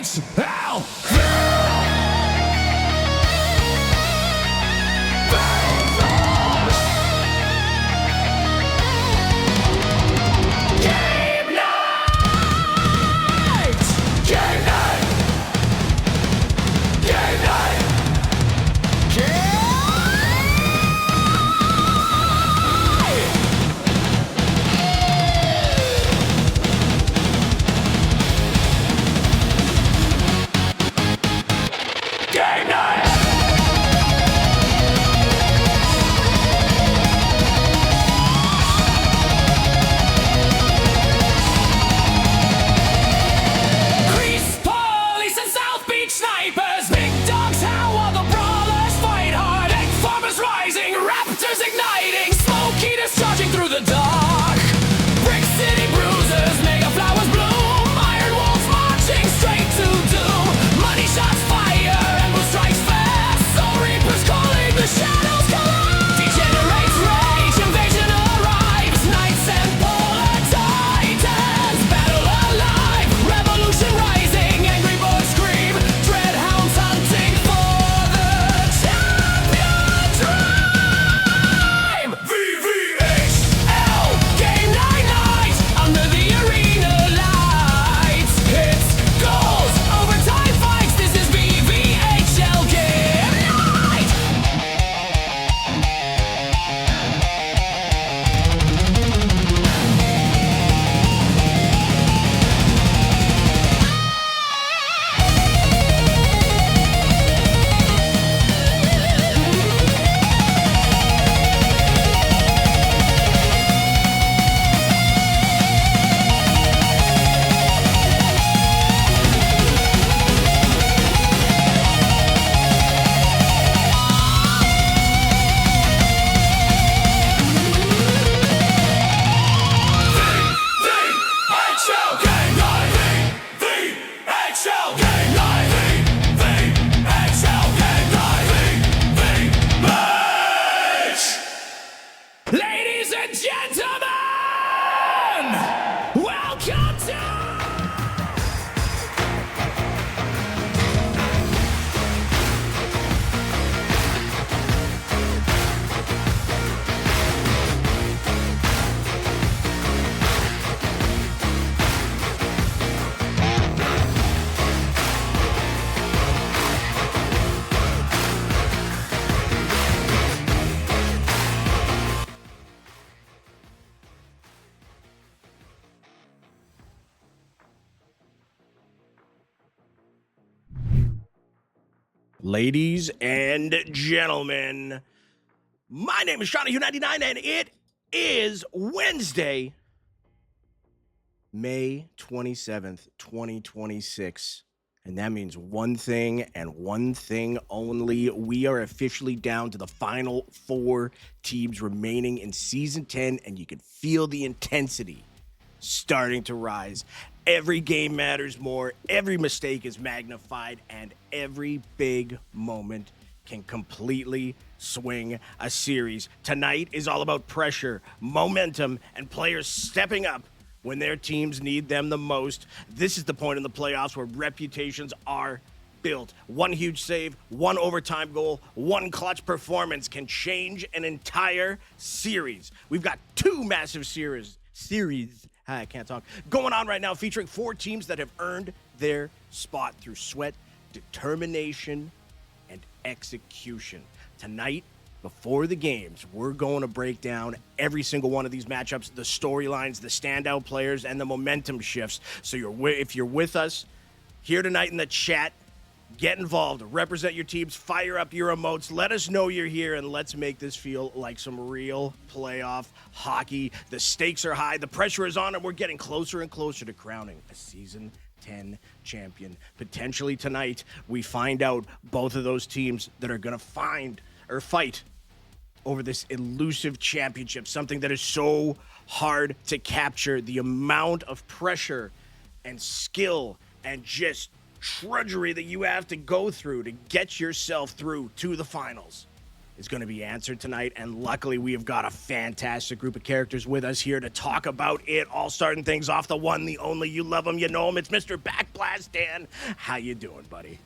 VVHL! Ladies and gentlemen, welcome to... Ladies and gentlemen, my name is Shawnee99, and it is Wednesday, May 27th, 2026. And that means one thing and one thing only. We are officially down to the final 4 teams remaining in Season 10, and you can feel the intensity starting to rise. Every game matters more, every mistake is magnified, and every big moment can completely swing a series. Tonight is all about pressure, momentum, and players stepping up when their teams need them the most. This is the point in the playoffs where reputations are built. One huge save, one overtime goal, one clutch performance can change an entire series. We've got 2 massive series I can't talk. Going on right now, featuring 4 teams that have earned their spot through sweat, determination, and execution. Tonight, before the games, we're going to break down every single one of these matchups, the storylines, the standout players, and the momentum shifts. So if you're with us here tonight in the chat, get involved, represent your teams, fire up your emotes, let us know you're here, and let's make this feel like some real playoff hockey. The stakes are high, the pressure is on, and we're getting closer and closer to crowning a Season 10 champion. Potentially tonight, we find out both of those teams that are going to fight over this elusive championship, something that is so hard to capture. The amount of pressure and skill and just trudgery that you have to go through to get yourself through to the finals is going to be answered tonight. And luckily, we have got a fantastic group of characters with us here to talk about it. All starting things off, the one, the only, you love him, you know him. It's Mr. Backblast Dan. How you doing, buddy?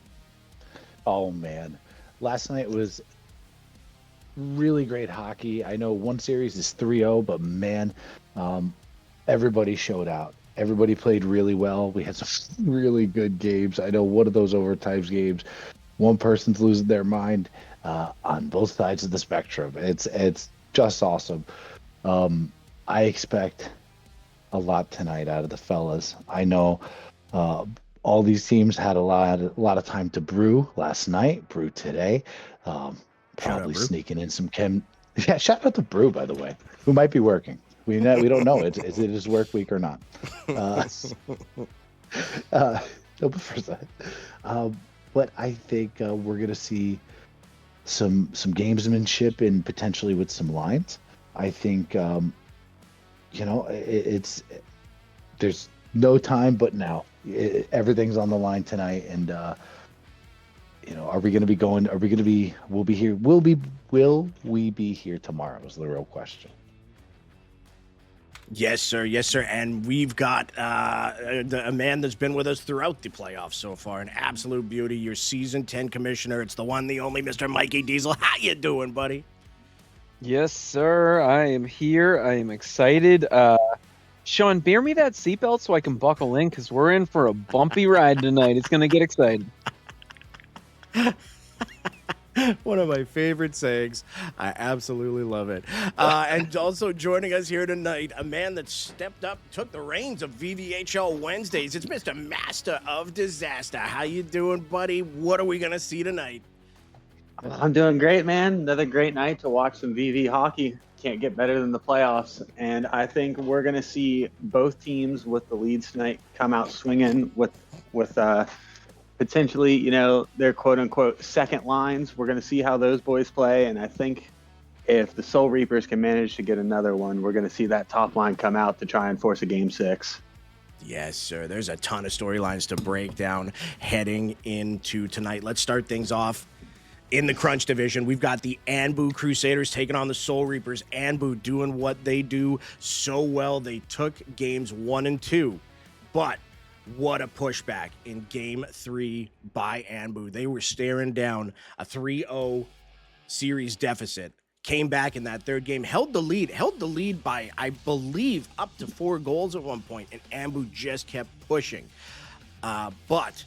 Oh man, last night was really great hockey. I know one series is 3-0, but man, um, everybody showed out. Everybody played really well. We had some really good games. I know one of those overtimes games, one person's losing their mind on both sides of the spectrum. It's just awesome. I expect a lot tonight out of the fellas. I know uh, all these teams had a lot of time to brew last night, brew today. Um, Shout out, Probably Brew. sneaking in some chem. Yeah, shout out to Brew, by the way, who might be working. We don't know is it his work week or not. Uh, uh, no, but for that. Um, but I think we're gonna see some gamesmanship and potentially with some lines. I think it's there's no time but now. Everything's on the line tonight, and are we going to be going? Are we going to be? We'll be here. Will we be here tomorrow? Is the real question. Yes, sir. Yes, sir. And we've got a man that's been with us throughout the playoffs so far. An absolute beauty. Your season 10 commissioner. It's the one, the only Mr. Mikey Diesel. How you doing, buddy? Yes, sir. I am here. I am excited. Sean, bear me that seatbelt so I can buckle in because we're in for a bumpy ride tonight. It's going to get exciting. One of my favorite sayings. I absolutely love it. And also joining us here tonight, a man that stepped up, took the reins of VVHL Wednesdays. It's Mr. Master of Disaster. How you doing, buddy? What are we going to see tonight? I'm doing great, man. Another great night to watch some VV hockey. Can't get better than the playoffs. And I think we're going to see both teams with the leads tonight come out swinging with potentially, their quote unquote second lines. We're going to see how those boys play. And I think if the Soul Reapers can manage to get another one, we're going to see that top line come out to try and force a game 6. Yes, sir. There's a ton of storylines to break down heading into tonight. Let's start things off. In the Crunch division, we've got the Anbu Crusaders taking on the Soul Reapers. Anbu doing what they do so well. They took games 1 and 2, but what a pushback in game 3 by Anbu. They were staring down a 3-0 series deficit. Came back in that third game, held the lead by, I believe, up to 4 goals at one point, and Anbu just kept pushing. But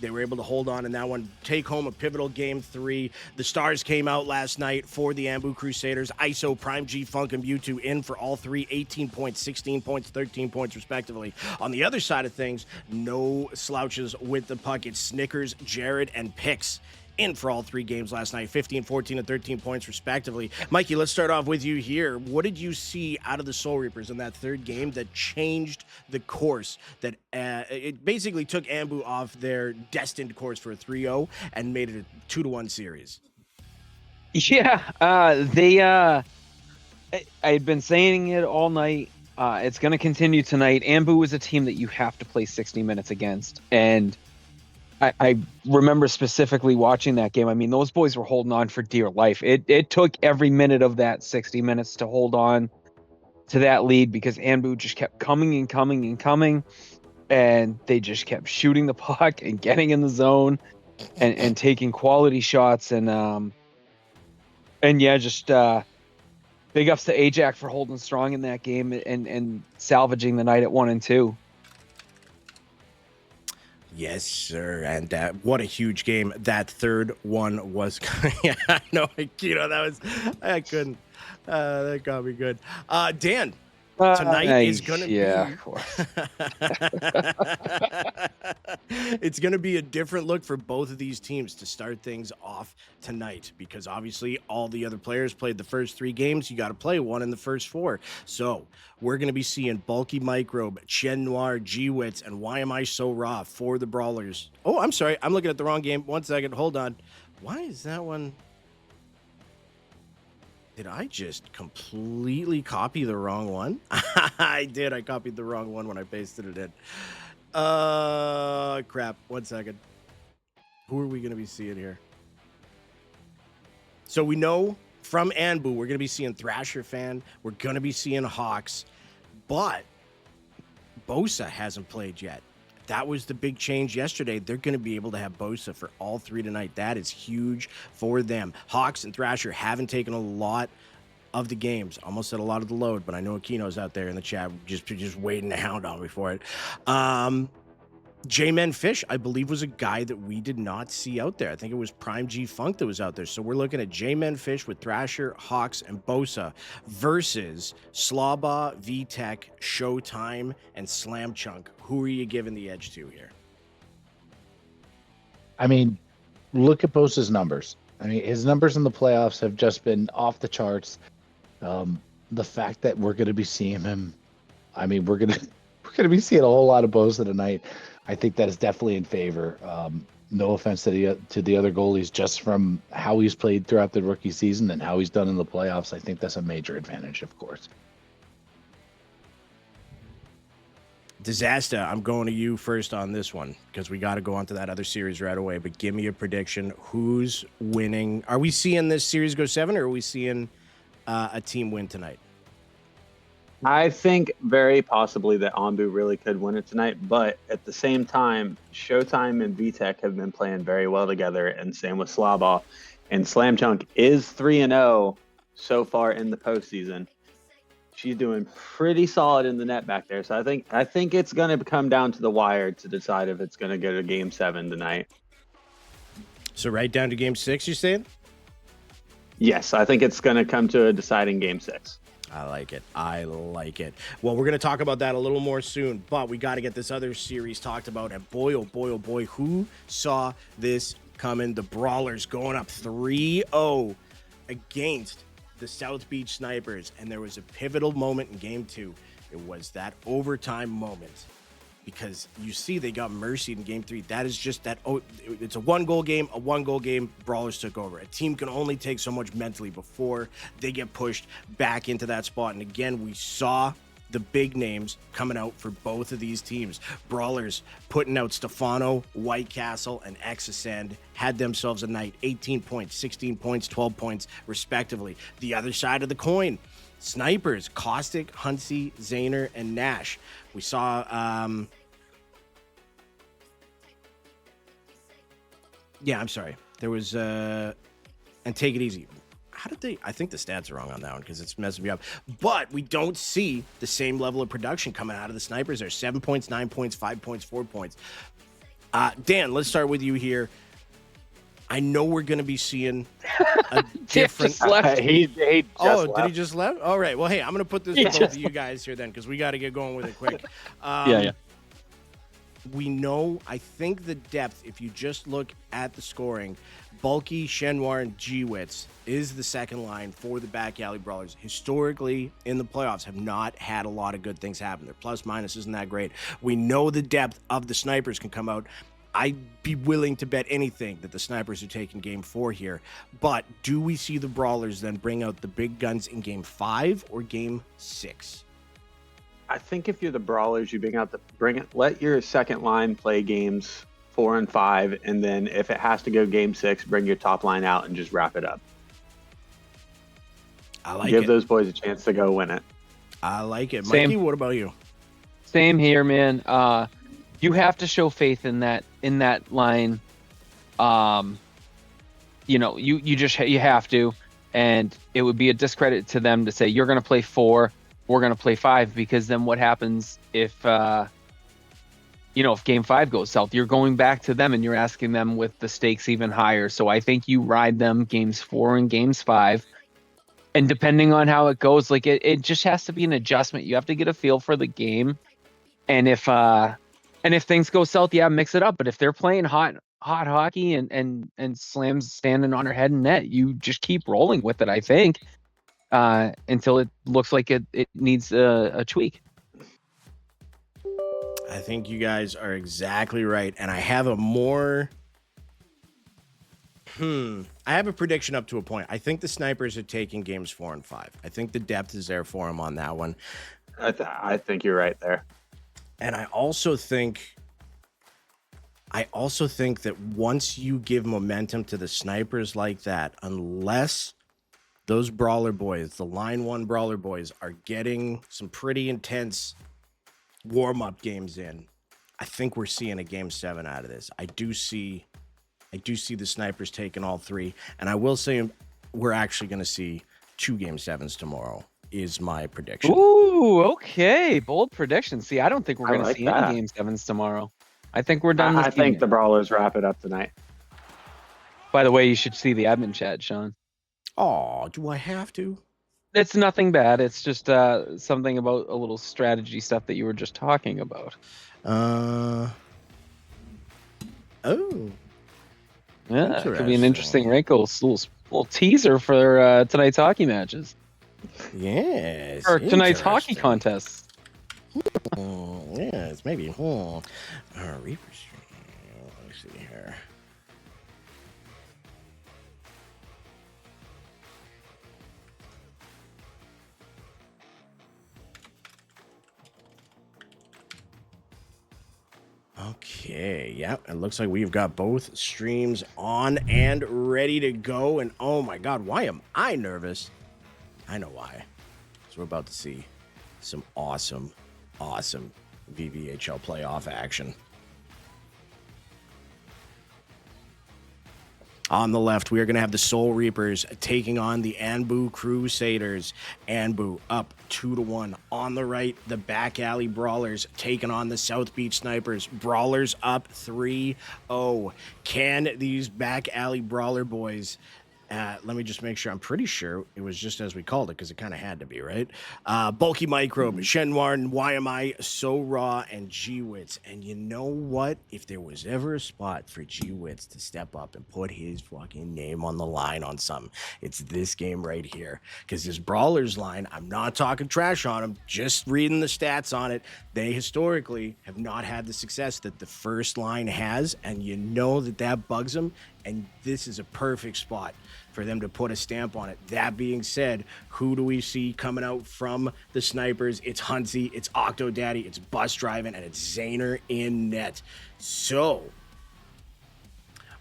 they were able to hold on in that one, take home a pivotal game 3. The stars came out last night for the Anbu Crusaders. ISO, Prime G, Funk, and Mewtwo in for all 3, 18 points, 16 points, 13 points, respectively. On the other side of things, no slouches with the puck. It's Snickers, Jared, and Pix in for all 3 games last night, 15, 14, and 13 points, respectively. Mikey, let's start off with you here. What did you see out of the Soul Reapers in that third game that changed the course, that it basically took Anbu off their destined course for a 3-0 and made it a 2-1 series? Yeah, I had been saying it all night. It's going to continue tonight. Anbu is a team that you have to play 60 minutes against. And I remember specifically watching that game. I mean, those boys were holding on for dear life. It took every minute of that 60 minutes to hold on to that lead because Anbu just kept coming and coming and coming. And they just kept shooting the puck and getting in the zone and taking quality shots. And yeah, just big ups to Ajax for holding strong in that game and salvaging the night at 1 and 2. Yes, sir. And what a huge game that third one was. Yeah, I know, that was, I couldn't. That got me good. Dan, tonight is going to be. Of course. It's going to be a different look for both of these teams to start things off tonight because obviously all the other players played the first 3 games. You got to play one in the first 4. So we're going to be seeing Bulky Microbe, Chen Noir, G-Wits, and Why Am I So Raw for the Brawlers. Oh, I'm sorry. I'm looking at the wrong game. 1 second. Hold on. Why is that one? Did I just completely copy the wrong one? I did. I copied the wrong one when I pasted it in. Crap. 1 second. Who are we going to be seeing here? So we know from Anbu, we're going to be seeing Thrasher fan. We're going to be seeing Hawks. But Bosa hasn't played yet. That was the big change yesterday. They're going to be able to have Bosa for all three tonight. That is huge for them. Hawks and Thrasher haven't taken a lot of the games. Almost said a lot of the load, but I know Aquino's out there in the chat just waiting to hound on me for it. J-Men Fish, I believe, was a guy that we did not see out there. I think it was Prime G Funk that was out there. So we're looking at J-Men Fish with Thrasher, Hawks, and Bosa versus Slawba, VTech, Showtime, and Slam Chunk. Who are you giving the edge to here? I mean, look at Bosa's numbers. I mean, his numbers in the playoffs have just been off the charts. The fact that we're going to be seeing him, I mean, we're going to be seeing a whole lot of Bosa tonight. I think that is definitely in favor. No offense to the other goalies, just from how he's played throughout the rookie season and how he's done in the playoffs, I think that's a major advantage, of course. Disaster, I'm going to you first on this one because we got to go on to that other series right away. But give me a prediction. Who's winning? Are we seeing this series go 7 or are we seeing a team win tonight? I think very possibly that Anbu really could win it tonight, but at the same time, Showtime and VTech have been playing very well together, and same with Slawba. And Slam Chunk is 3-0 so far in the postseason. She's doing pretty solid in the net back there. So I think it's going to come down to the wire to decide if it's going to go to Game 7 tonight. So right down to Game 6, you're saying? Yes, I think it's going to come to a deciding Game 6. I like it. I like it. Well, we're going to talk about that a little more soon, but we got to get this other series talked about. And boy, oh boy, oh boy, who saw this coming? The Brawlers going up 3-0 against the South Beach Snipers. And there was a pivotal moment in Game 2. It was that overtime moment. Because you see they got mercied in Game 3. That is just that. Oh, it's a one-goal game. A one-goal game. Brawlers took over. A team can only take so much mentally before they get pushed back into that spot. And again, we saw the big names coming out for both of these teams. Brawlers putting out Stefano, Whitecastle, and Exascend had themselves a night. 18 points, 16 points, 12 points, respectively. The other side of the coin, Snipers, Caustic, Hunsey, Zayner, and Nash. We saw, I'm sorry. There was, and Take It Easy. How did they, I think the stats are wrong on that one because it's messing me up. But we don't see the same level of production coming out of the Snipers. There's 7 points, 9 points, 5 points, 4 points. Dan, let's start with you here. I know we're going to be seeing a different. Just left. He just Did left. he just left? All right. Well, hey, I'm going to put this for both of you guys here then because we got to get going with it quick. Yeah. We know, I think the depth, if you just look at the scoring, Bulky, Chenoir, and G-Witz is the second line for the Back Alley Brawlers. Historically, in the playoffs, have not had a lot of good things happen. Their plus-minus isn't that great. We know the depth of the Snipers can come out. I'd be willing to bet anything that the Snipers are taking Game 4 here. But do we see the Brawlers then bring out the big guns in Game 5 or Game 6? I think if you're the Brawlers, you let your second line play games 4 and 5, and then if it has to go Game 6, bring your top line out and just wrap it up. I like Give it. those boys a chance to go win it. I like it. Same. Mikey, what about you? Same here, man. You have to show faith in that line. You have to, and it would be a discredit to them to say you're going to play 4, we're going to play 5, because then what happens if Game 5 goes south? You're going back to them and you're asking them with the stakes even higher. So I think you ride them Games 4 and Games 5. And depending on how it goes, like it just has to be an adjustment. You have to get a feel for the game. And if things go south, mix it up. But if they're playing hot hockey and Slam's standing on her head and net, you just keep rolling with it, I think, until it looks like it needs a tweak. I think you guys are exactly right. And I have I have a prediction up to a point. I think the Snipers are taking Games 4 and 5. I think the depth is there for them on that one. I think you're right there. And I also think I also think that once you give momentum to the snipers like that, unless those brawler boys, the line one brawler boys, are getting some pretty intense warm-up games in, I think we're seeing a game 7 out of this. I do see the snipers taking all 3, and I will say we're actually going to see 2 game 7s tomorrow is my prediction. Ooh, okay. Bold prediction. See, I don't think we're I going to like see that. any game 7s tomorrow. I think we're done. I think the Brawlers wrap it up tonight. By the way, you should see the admin chat, Sean. Oh, do I have to? It's nothing bad. It's just something about a little strategy stuff that you were just talking about. Oh. Yeah, it could be an interesting wrinkle. Little teaser for tonight's hockey matches. Yes. Or tonight's hockey contests. Yes, maybe. Reaper stream. Let me see here. Okay, yeah, it looks like we've got both streams on and ready to go. And oh my God, why am I nervous? I know why. So we're about to see some awesome VVHL playoff action. On the left, we are going to have the Soul Reapers taking on the Anbu Crusaders. Anbu up 2-1. On the right, the Back Alley Brawlers taking on the South Beach Snipers. Brawlers up 3-0. Can these Back Alley Brawler boys... let me just make sure. I'm pretty sure it was just as we called it because it kind of had to be, right? Bulky Microbe, Shenwarn, YMI, So Raw, and G-Wits. And you know what? If there was ever a spot for G-Wits to step up and put his fucking name on the line on something, it's this game right here. Because this Brawlers line, I'm not talking trash on them, just reading the stats on it. They historically have not had the success that the first line has, and you know that bugs them. And this is a perfect spot for them to put a stamp on it. That being said, who do we see coming out from the snipers? It's Huntsy, it's Octo Daddy, it's Bus Driving, and it's Zaner in net. So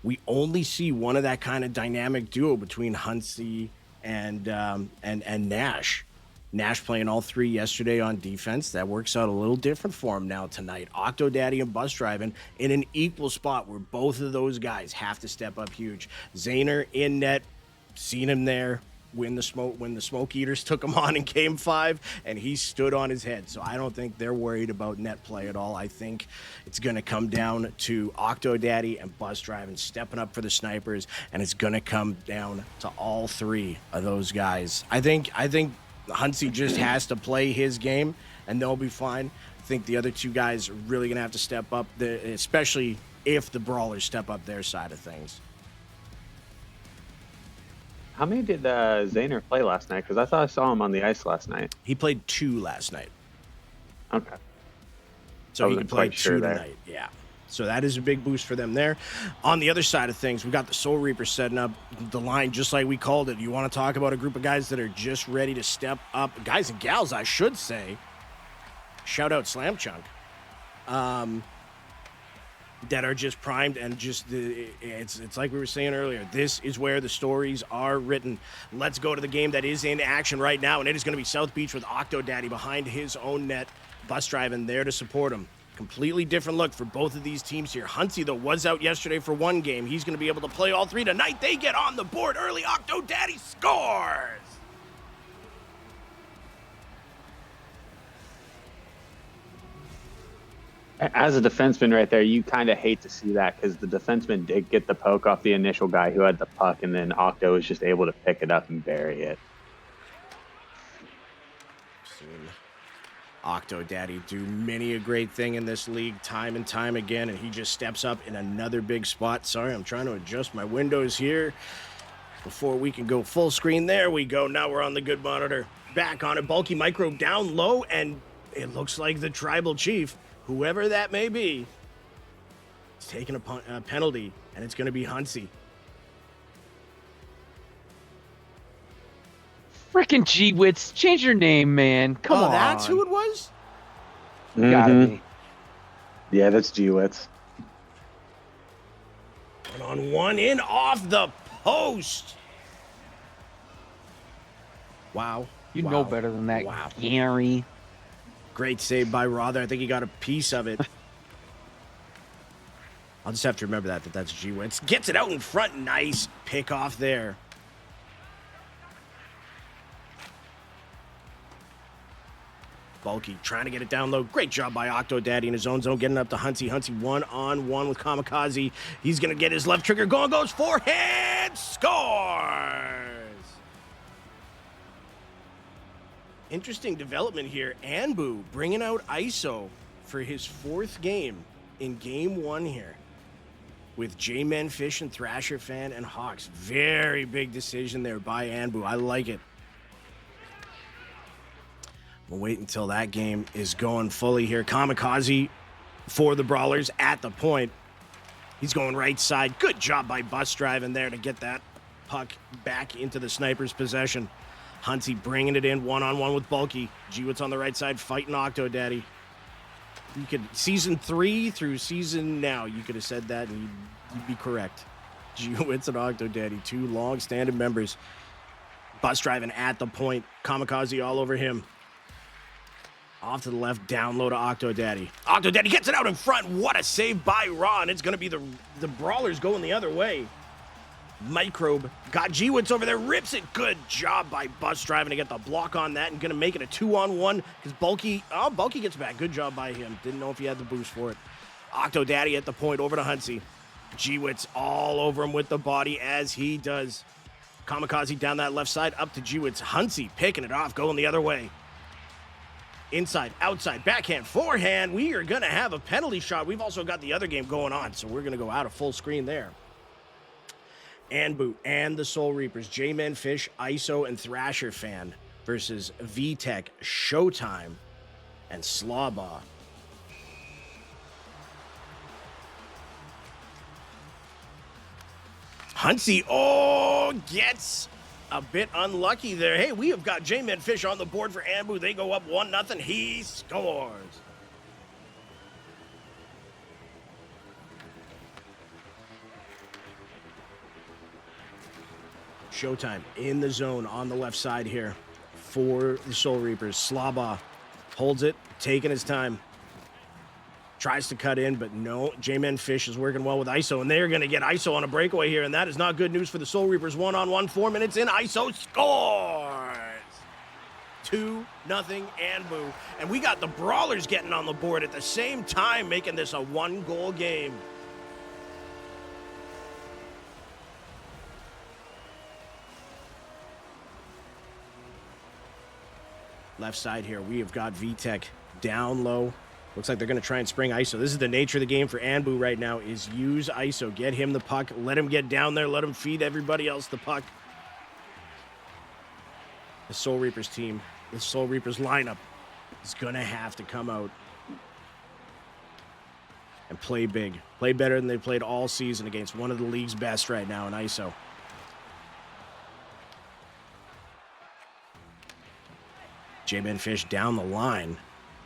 we only see one of that kind of dynamic duo between Huntsy and Nash. Nash playing all 3 yesterday on defense. That works out a little different for him now tonight. Octo Daddy and Bus Driving in an equal spot where both of those guys have to step up huge. Zaner in net, seen him there when the smoke eaters took him on in game 5, and he stood on his head. So I don't think they're worried about net play at all. I think it's going to come down to Octo Daddy and Bus Driving stepping up for the snipers, and it's going to come down to all 3 of those guys. I think Huntsy just has to play his game, and they'll be fine. I think the other 2 guys are really going to have to step up, especially if the Brawlers step up their side of things. How many did Zaner play last night? Because I thought I saw him on the ice last night. He played 2 last night. Okay. So he can play 2 tonight. Yeah. So that is a big boost for them there. On the other side of things, we got the Soul Reaper setting up the line just like we called it. You want to talk about a group of guys that are just ready to step up, guys and gals, I should say. Shout out Slam Chunk. That are just primed and just it's like we were saying earlier. This is where the stories are written. Let's go to the game that is in action right now, and it is going to be South Beach with Octo Daddy behind his own net. Bus Driving there to support him. Completely different look for both of these teams here. Huntsy, though, was out yesterday for 1 game. He's going to be able to play all 3 tonight. They get on the board early. Octo Daddy scores! As a defenseman right there, you kind of hate to see that because the defenseman did get the poke off the initial guy who had the puck, and then Octo was just able to pick it up and bury it. Seen Octo Daddy do many a great thing in this league time and time again, and he just steps up in another big spot. Sorry, I'm trying to adjust my windows here before we can go full screen. There we go. Now we're on the good monitor. Back on it. Bulky Micro down low, and it looks like the Tribal Chief, whoever that may be, is taking a penalty, and it's going to be Huntsy. Frickin' G-Wits, change your name, man. Come on. That's who it was? Gotta be. Yeah, that's G-Wits. 1-on-1 in off the post. Wow. You Wow. know better than that, Wow. Gary. Great save by Rother. I think he got a piece of it. I'll just have to remember that's G-Witz. Gets it out in front. Nice pick off there. Bulky trying to get it down low. Great job by Octo Daddy in his own zone, getting up to Huntsy. Huntsy 1-on-1 with Kamikaze. He's going to get his left trigger going. Goes forehand. Scores. Interesting development here. Anbu bringing out ISO for his 4th game in game 1 here with J-Men Fish and Thrasher Fan and Hawks. Very big decision there by Anbu. I like it. We'll wait until that game is going fully here. Kamikaze for the Brawlers at the point. He's going right side. Good job by Bus Driving there to get that puck back into the sniper's possession. Huntsy bringing it in 1-on-1 with Bulky. G-Witz on the right side fighting Octo Daddy. You could, season 3 through season now, you could have said that and you'd be correct. G-Witz and Octo Daddy, 2 long-standing members. Bus Driving at the point. Kamikaze all over him. Off to the left, down low to Octo Daddy. Octo Daddy gets it out in front. What a save by Ron. It's going to be the Brawlers going the other way. Microbe got G-Witz over there, rips it. Good job by Bus Driving to get the block on that and going to make it a 2-on-1 because Bulky gets back. Good job by him. Didn't know if he had the boost for it. Octo Daddy at the point over to Huntsy. G-Witz all over him with the body as he does. Kamikaze down that left side up to G-Witz. Huntsy picking it off, going the other way. Inside, outside, backhand, forehand. We are going to have a penalty shot. We've also got the other game going on, so we're going to go out of full screen there. Anbu and the Soul Reapers, J-Men Fish, ISO, and Thrasher Fan versus VTech, Showtime, and Slawbaugh. Huntsy, gets a bit unlucky there. Hey, we have got J-Men Fish on the board for Anbu. They go up 1-0. He scores. Showtime in the zone on the left side here for the Soul Reapers. Slawbaugh holds it, taking his time. Tries to cut in, but no. J-Men Fish is working well with ISO, and they're going to get ISO on a breakaway here, and that is not good news for the Soul Reapers. 1-on-1, 4 minutes in. ISO scores! 2-0 Anbu. And we got the Brawlers getting on the board at the same time, making this a 1-goal game. Left side here, we have got VTech down low. Looks like they're going to try and spring ISO. This is the nature of the game for Anbu right now, is use ISO. Get him the puck. Let him get down there. Let him feed everybody else the puck. The Soul Reapers team, the Soul Reapers lineup is going to have to come out and play big. Play better than they played all season against one of the league's best right now in ISO. J-Men Fish down the line.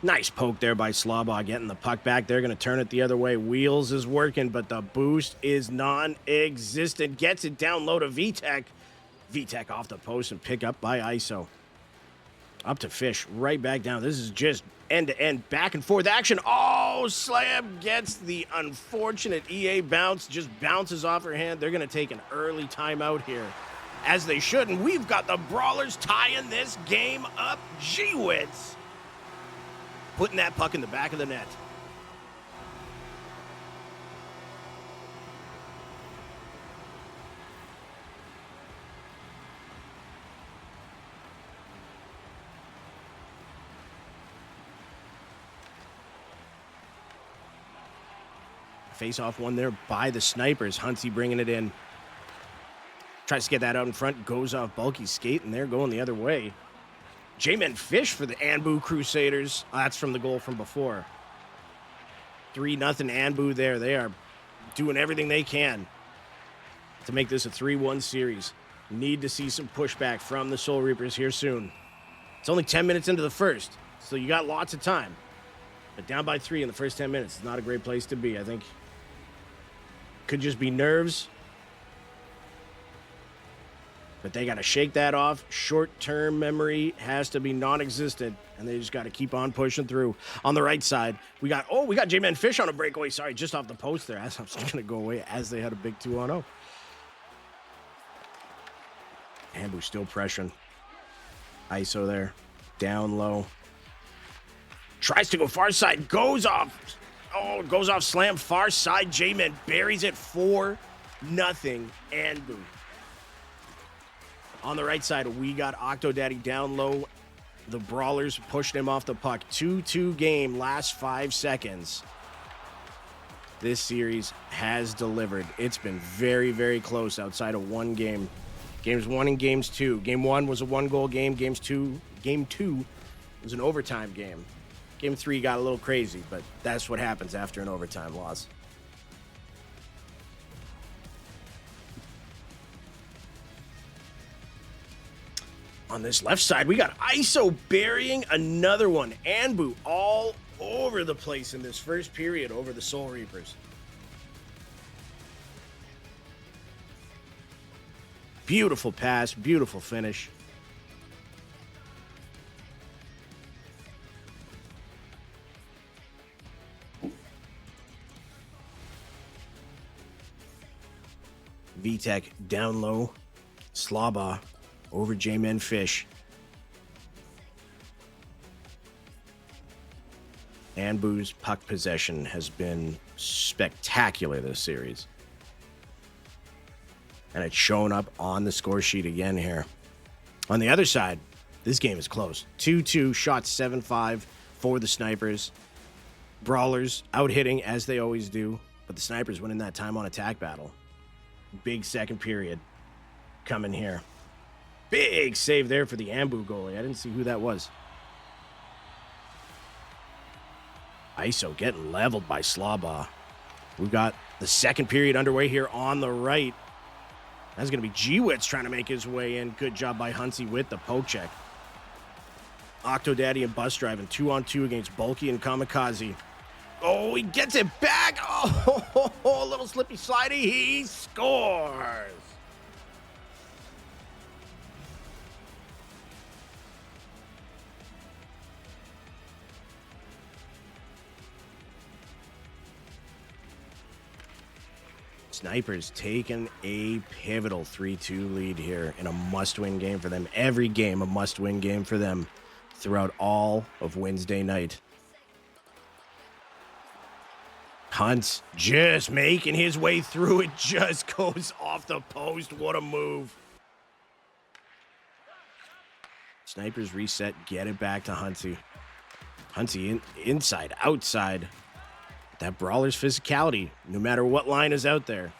Nice poke there by Slawbaugh, getting the puck back. They're going to turn it the other way. Wheels is working, but the boost is non-existent. Gets it down low to VTech. VTech off the post and pick up by ISO. Up to Fish, right back down. This is just end-to-end, back and forth action. Oh, Slam gets the unfortunate EA bounce. Just bounces off her hand. They're going to take an early timeout here, as they should. And we've got the Brawlers tying this game up. G-Witz putting that puck in the back of the net. Face-off one there by the Snipers. Huntsy bringing it in. Tries to get that out in front. Goes off Bulky skate, and they're going the other way. J-Men Fish for the Anbu Crusaders. That's from the goal from before. 3-0 Anbu there. They are doing everything they can to make this a 3-1 series. Need to see some pushback from the Soul Reapers here soon. It's only 10 minutes into the first, so you got lots of time. But down by 3 in the first 10 minutes is not a great place to be. I think could just be nerves But they got to shake that off. Short-term memory has to be non-existent, and they just got to keep on pushing through. On the right side, we got J-Man Fish on a breakaway. Sorry, just off the post there. As I'm just going to go away as they had a big 2-on-0. Ambu still pressuring. ISO there. Down low. Tries to go far side. Goes off. Oh, goes off slam. Far side. J-Man buries it 4-0. Ambu. On the right side, we got Octodaddy down low. The Brawlers pushing him off the puck. 2-2 game, last 5 seconds. This series has delivered. It's been very, very close outside of one game. Games 1 and games 2. Game 1 was a 1-goal game. Game 2 was an overtime game. Game 3 got a little crazy, but that's what happens after an overtime loss. On this left side, we got ISO burying another one. Anbu all over the place in this first period over the Soul Reapers. Beautiful pass, beautiful finish. VTech down low. Slaba over J-Man Fish. Anbu's puck possession has been spectacular this series. And it's shown up on the score sheet again here. On the other side, this game is close. 2-2, shots 7-5 for the Snipers. Brawlers out hitting as they always do, but the Snipers winning that time on attack battle. Big second period coming here. Big save there for the Ambu goalie. I didn't see who that was. ISO getting leveled by Slaba. We got the second period underway here on the right. That's going to be G-Witz trying to make his way in. Good job by Huntsy with the poke check. Octodaddy and Bus driving 2-on-2 against Bulky and Kamikaze. Oh, he gets it back. Oh, a little slippy slidey. He scores. Snipers taking a pivotal 3-2 lead here in a must-win game for them. Every game a must-win game for them throughout all of Wednesday night. Hunt's just making his way through. It just goes off the post. What a move. Snipers reset, get it back to Huntsy. Huntsy inside, outside. That Brawler's physicality, no matter what line is out there.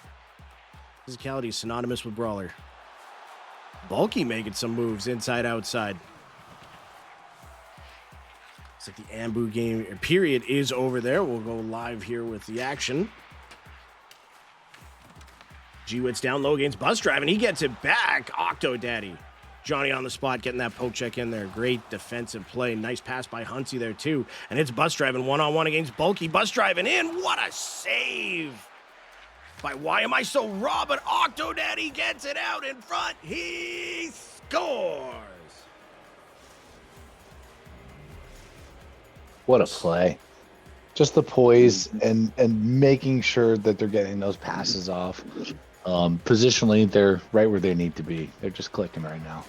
Physicality is synonymous with Brawler. Bulky making some moves inside, outside. It's like the Ambu game period is over there. We'll go live here with the action. G-Witz down low against Bus Drive, and he gets it back. Octodaddy. Johnny on the spot, getting that poke check in there. Great defensive play. Nice pass by Huntsy there, too. And it's Bus driving one-on-one against Bulky. Bus driving in. What a save by Why Am I So Raw? But Octodaddy gets it out in front. He scores. What a play. Just the poise and making sure that they're getting those passes off. Positionally, they're right where they need to be. They're just clicking right now.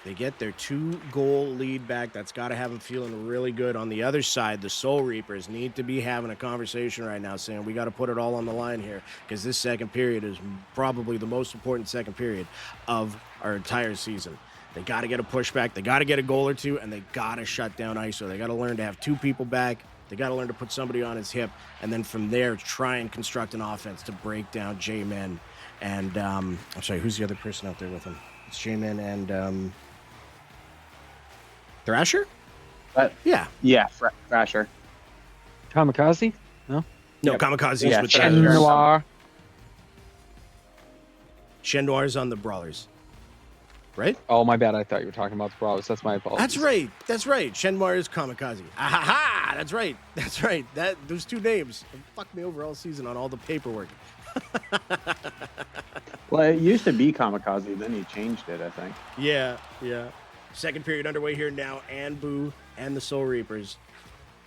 They get their 2-goal lead back. That's got to have them feeling really good. On the other side, the Soul Reapers need to be having a conversation right now saying we got to put it all on the line here because this second period is probably the most important second period of our entire season. They got to get a pushback. They got to get a goal or two, and they got to shut down ISO. They got to learn to have 2 people back. They got to learn to put somebody on his hip, and then from there, try and construct an offense to break down J-Men. And, I'm sorry, who's the other person out there with him? It's J-Men and, Thrasher? Yeah. Yeah, Thrasher. Kamikaze? No? No, Yep. Kamikaze's Yeah, with Chen the Noir. Shen Noir's on the Brawlers. Right? Oh, my bad. I thought you were talking about the Brawlers. That's my apologies. That's right. That's right. Shen Noir is Kamikaze. Ahaha! That's right. That's right. Those 2 names fucked me over all season on all the paperwork. Well, it used to be Kamikaze, then he changed it, I think. Yeah. Second period underway here now. Anbu and the Soul Reapers.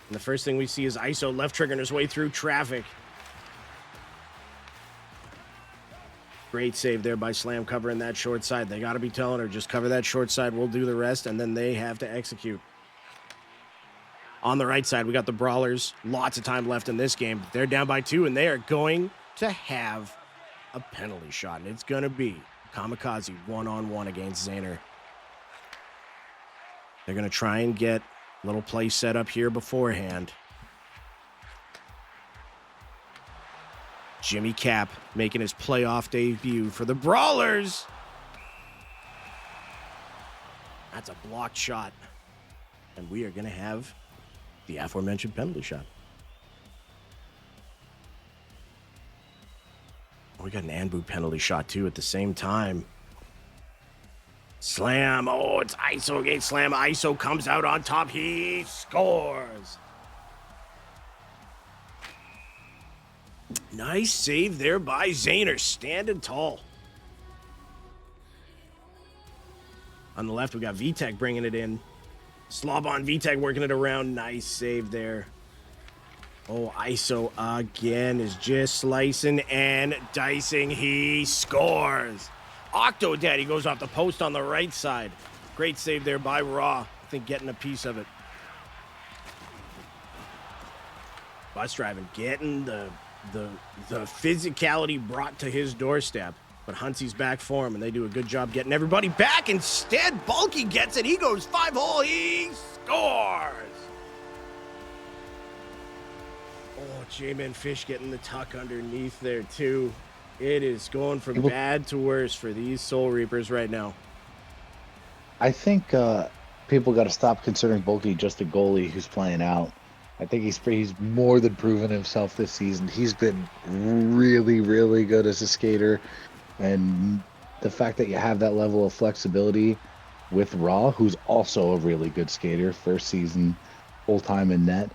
And the first thing we see is ISO left triggering his way through traffic. Great save there by Slam covering that short side. They got to be telling her, just cover that short side. We'll do the rest, and then they have to execute. On the right side, we got the Brawlers. Lots of time left in this game. They're down by 2, and they are going to have a penalty shot, and it's going to be Kamikaze one-on-one against Zaner. They're going to try and get a little play set up here beforehand. Jimmy Cap making his playoff debut for the Brawlers. That's a blocked shot. And we are going to have the aforementioned penalty shot. We got an Anbu penalty shot, too, at the same time. Slam. Oh, it's ISO against Slam. ISO comes out on top. He scores. Nice save there by Zaner, standing tall. On the left, we got VTech bringing it in. Slob on VTech working it around. Nice save there. Oh, ISO again is just slicing and dicing. He scores. Octo Daddy goes off the post on the right side. Great save there by Raw. I think getting a piece of it. Bus driving, getting the physicality brought to his doorstep. But Huntsy's back for him, and they do a good job getting everybody back. Instead, Bulky gets it. He goes 5-hole. He scores. Oh, J-Man Fish getting the tuck underneath there, too. It is going from bad to worse for these Soul Reapers right now. I think people got to stop considering Bulky just a goalie who's playing out. I think he's more than proven himself this season. He's been really, really good as a skater. And the fact that you have that level of flexibility with Raw, who's also a really good skater, first season, full time in net,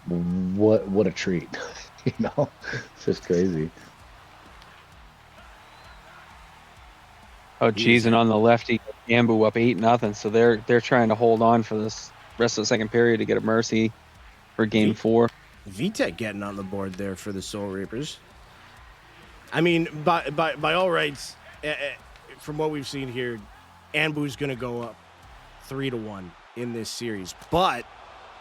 what a treat. You know, it's just crazy. Oh, geez, and on the lefty, Ambu up 8-0, so they're trying to hold on for this rest of the second period to get a mercy for game 4. VTech getting on the board there for the Soul Reapers. I mean, by all rights, from what we've seen here, Anbu's going to go up 3-1 in this series. But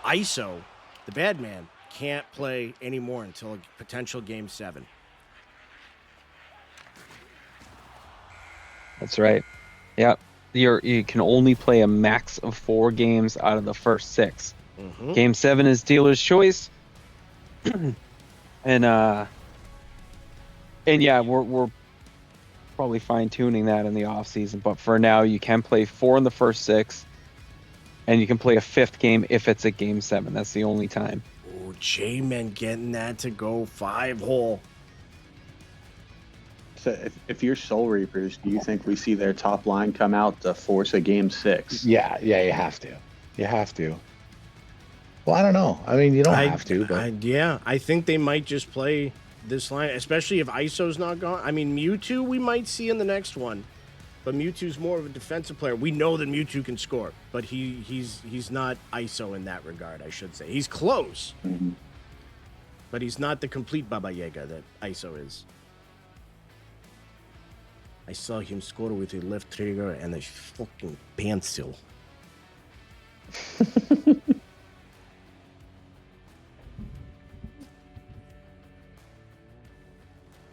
ISO, the bad man, can't play anymore until a potential game 7. That's right. Yeah, you can only play a max of 4 games out of the first 6. Mm-hmm. Game 7 is dealer's choice, and yeah, we're probably fine tuning that in the off season. But for now, you can play 4 in the first 6, and you can play a 5th game if it's a game 7. That's the only time. Oh, J-Man getting that to go 5-hole. So if you're Soul Reapers, do you think we see their top line come out to force a game 6? Yeah, you have to. You have to. Well, I don't know. I mean, you don't have to, but I think they might just play this line, especially if ISO's not gone. I mean, Mewtwo we might see in the next one, but Mewtwo's more of a defensive player. We know that Mewtwo can score, but he's not ISO in that regard, I should say. He's close, but he's not the complete Baba Yaga that ISO is. I saw him score with a left trigger and a fucking pencil.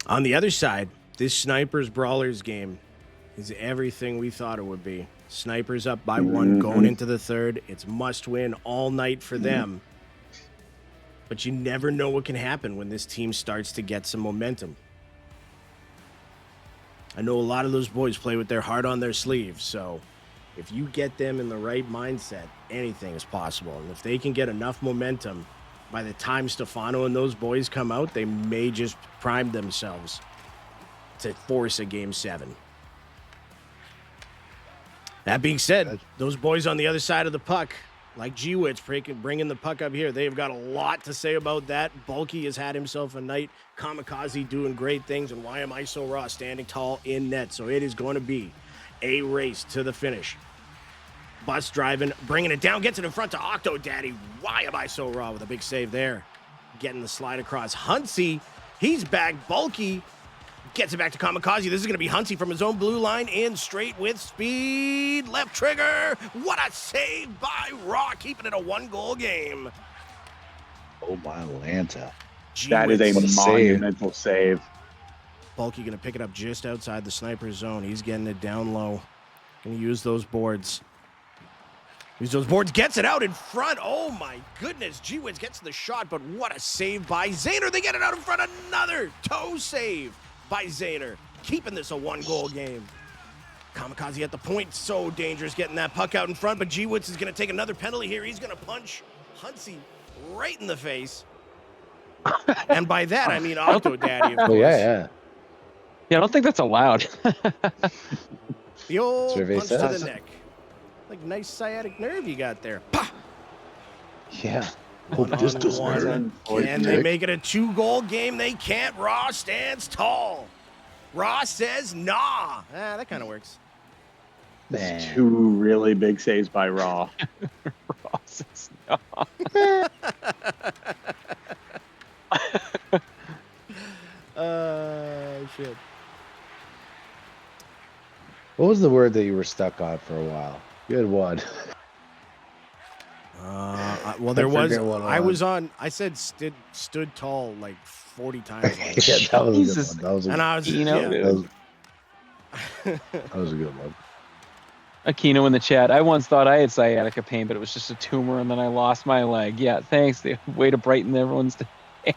On the other side, this Snipers Brawlers game is everything we thought it would be. Snipers up by 1 going into the third. It's must win all night for them. But you never know what can happen when this team starts to get some momentum. I know a lot of those boys play with their heart on their sleeve, so if you get them in the right mindset, anything is possible. And if they can get enough momentum, by the time Stefano and those boys come out, they may just prime themselves to force a game 7. That being said, those boys on the other side of the puck, like G-Wits bringing the puck up here. They've got a lot to say about that. Bulky has had himself a night. Kamikaze doing great things. And why am I so raw? Standing tall in net. So it is going to be a race to the finish. Bus driving, bringing it down, gets it in front to Octo Daddy. Why am I so raw with a big save there? Getting the slide across. Hunsey, he's back. Bulky gets it back to Kamikaze. This is going to be Hunsey from his own blue line in straight with speed. Left trigger. What a save by Raw, keeping it a 1-goal game. Oh, my Lanta. That is a monumental save. Bulky going to pick it up just outside the sniper zone. He's getting it down low. Going to use those boards. Gets it out in front. Oh, my goodness. G-Wins gets the shot, but what a save by Zayner. They get it out in front. Another toe save by Zayner, keeping this a 1-goal game. Kamikaze at the point. So dangerous getting that puck out in front, but G-Wits is going to take another penalty here. He's going to punch Hunsey right in the face. And by that, I mean Octo Daddy, of course. Oh, yeah. Yeah, I don't think that's allowed. The old Survey punch to says. the neck. Like nice sciatic nerve you got there. Pah! Yeah. One Hope this on doesn't one. hurt. Can they make it a 2-goal game? They can't. Raw stands tall. Raw says nah. That kind of works. Man. 2 really big saves by Raw. Ross is not. Shit. What was the word that you were stuck on for a while? You had one. Well, there was. forget what it I was. was on. I said stood tall like 40 times. Like Yeah, that was a Jesus. good one. That was a, and I was, You know, that was a good one. Aquino in the chat. I once thought I had sciatica pain, but it was just a tumor, and then I lost my leg. Yeah, thanks. The way to brighten everyone's day.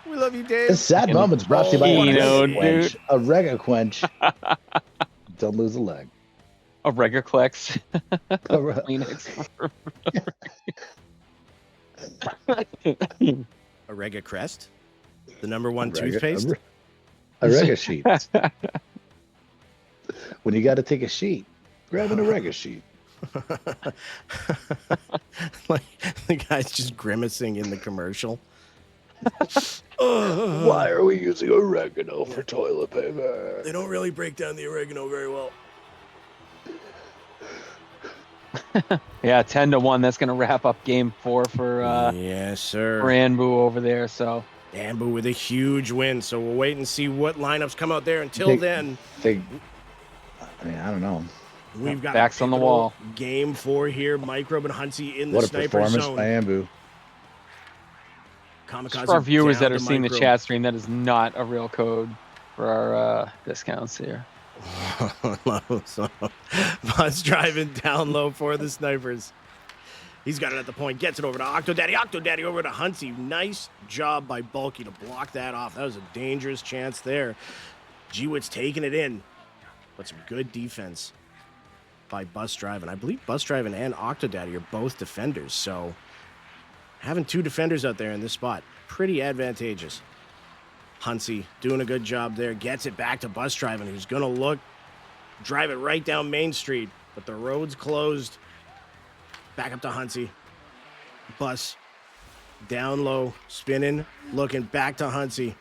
we love you, Dave. This sad moment's brought to you by Aquino, a Rega Quench. A Rega Quench. Don't lose a leg. A Regaclex. A re- Kleenex. A Rega Crest, the #1 Rega- toothpaste. A Rega sheet. When you got to take a sheet, grab an Rega sheet. Like the guy's just grimacing in the commercial. Why are we using oregano for toilet paper? They don't really break down the oregano very well. Yeah, 10-1. That's gonna wrap up Game 4 for Yes, sir. Ranbu over there. So Ambu with a huge win. So we'll wait and see what lineups come out there. Until then, I don't know. we've got Backs a on the pivotal wall. Game 4 here. Microbe and Hunsey in the What a sniper performance zone. by Ambu. Kamikaze for our viewers down that are to seeing the Microbe. chat stream, that is not a real code for our discounts here. So, Bus driving down low for the snipers. He's got it at the point. Gets it over to Octo Daddy. Octo Daddy over to Hunsey. Nice job by Bulky to block that off. That was a dangerous chance there. G-Wit's taking it in. But some good defense by Bus driving. I believe Bus driving and Octo Daddy are both defenders. So having 2 defenders out there in this spot, pretty advantageous. Hunsey doing a good job there. Gets it back to Bus driving, who's going to drive it right down Main Street. But the road's closed. Back up to Hunsey. Bus down low, spinning, looking back to Hunsey.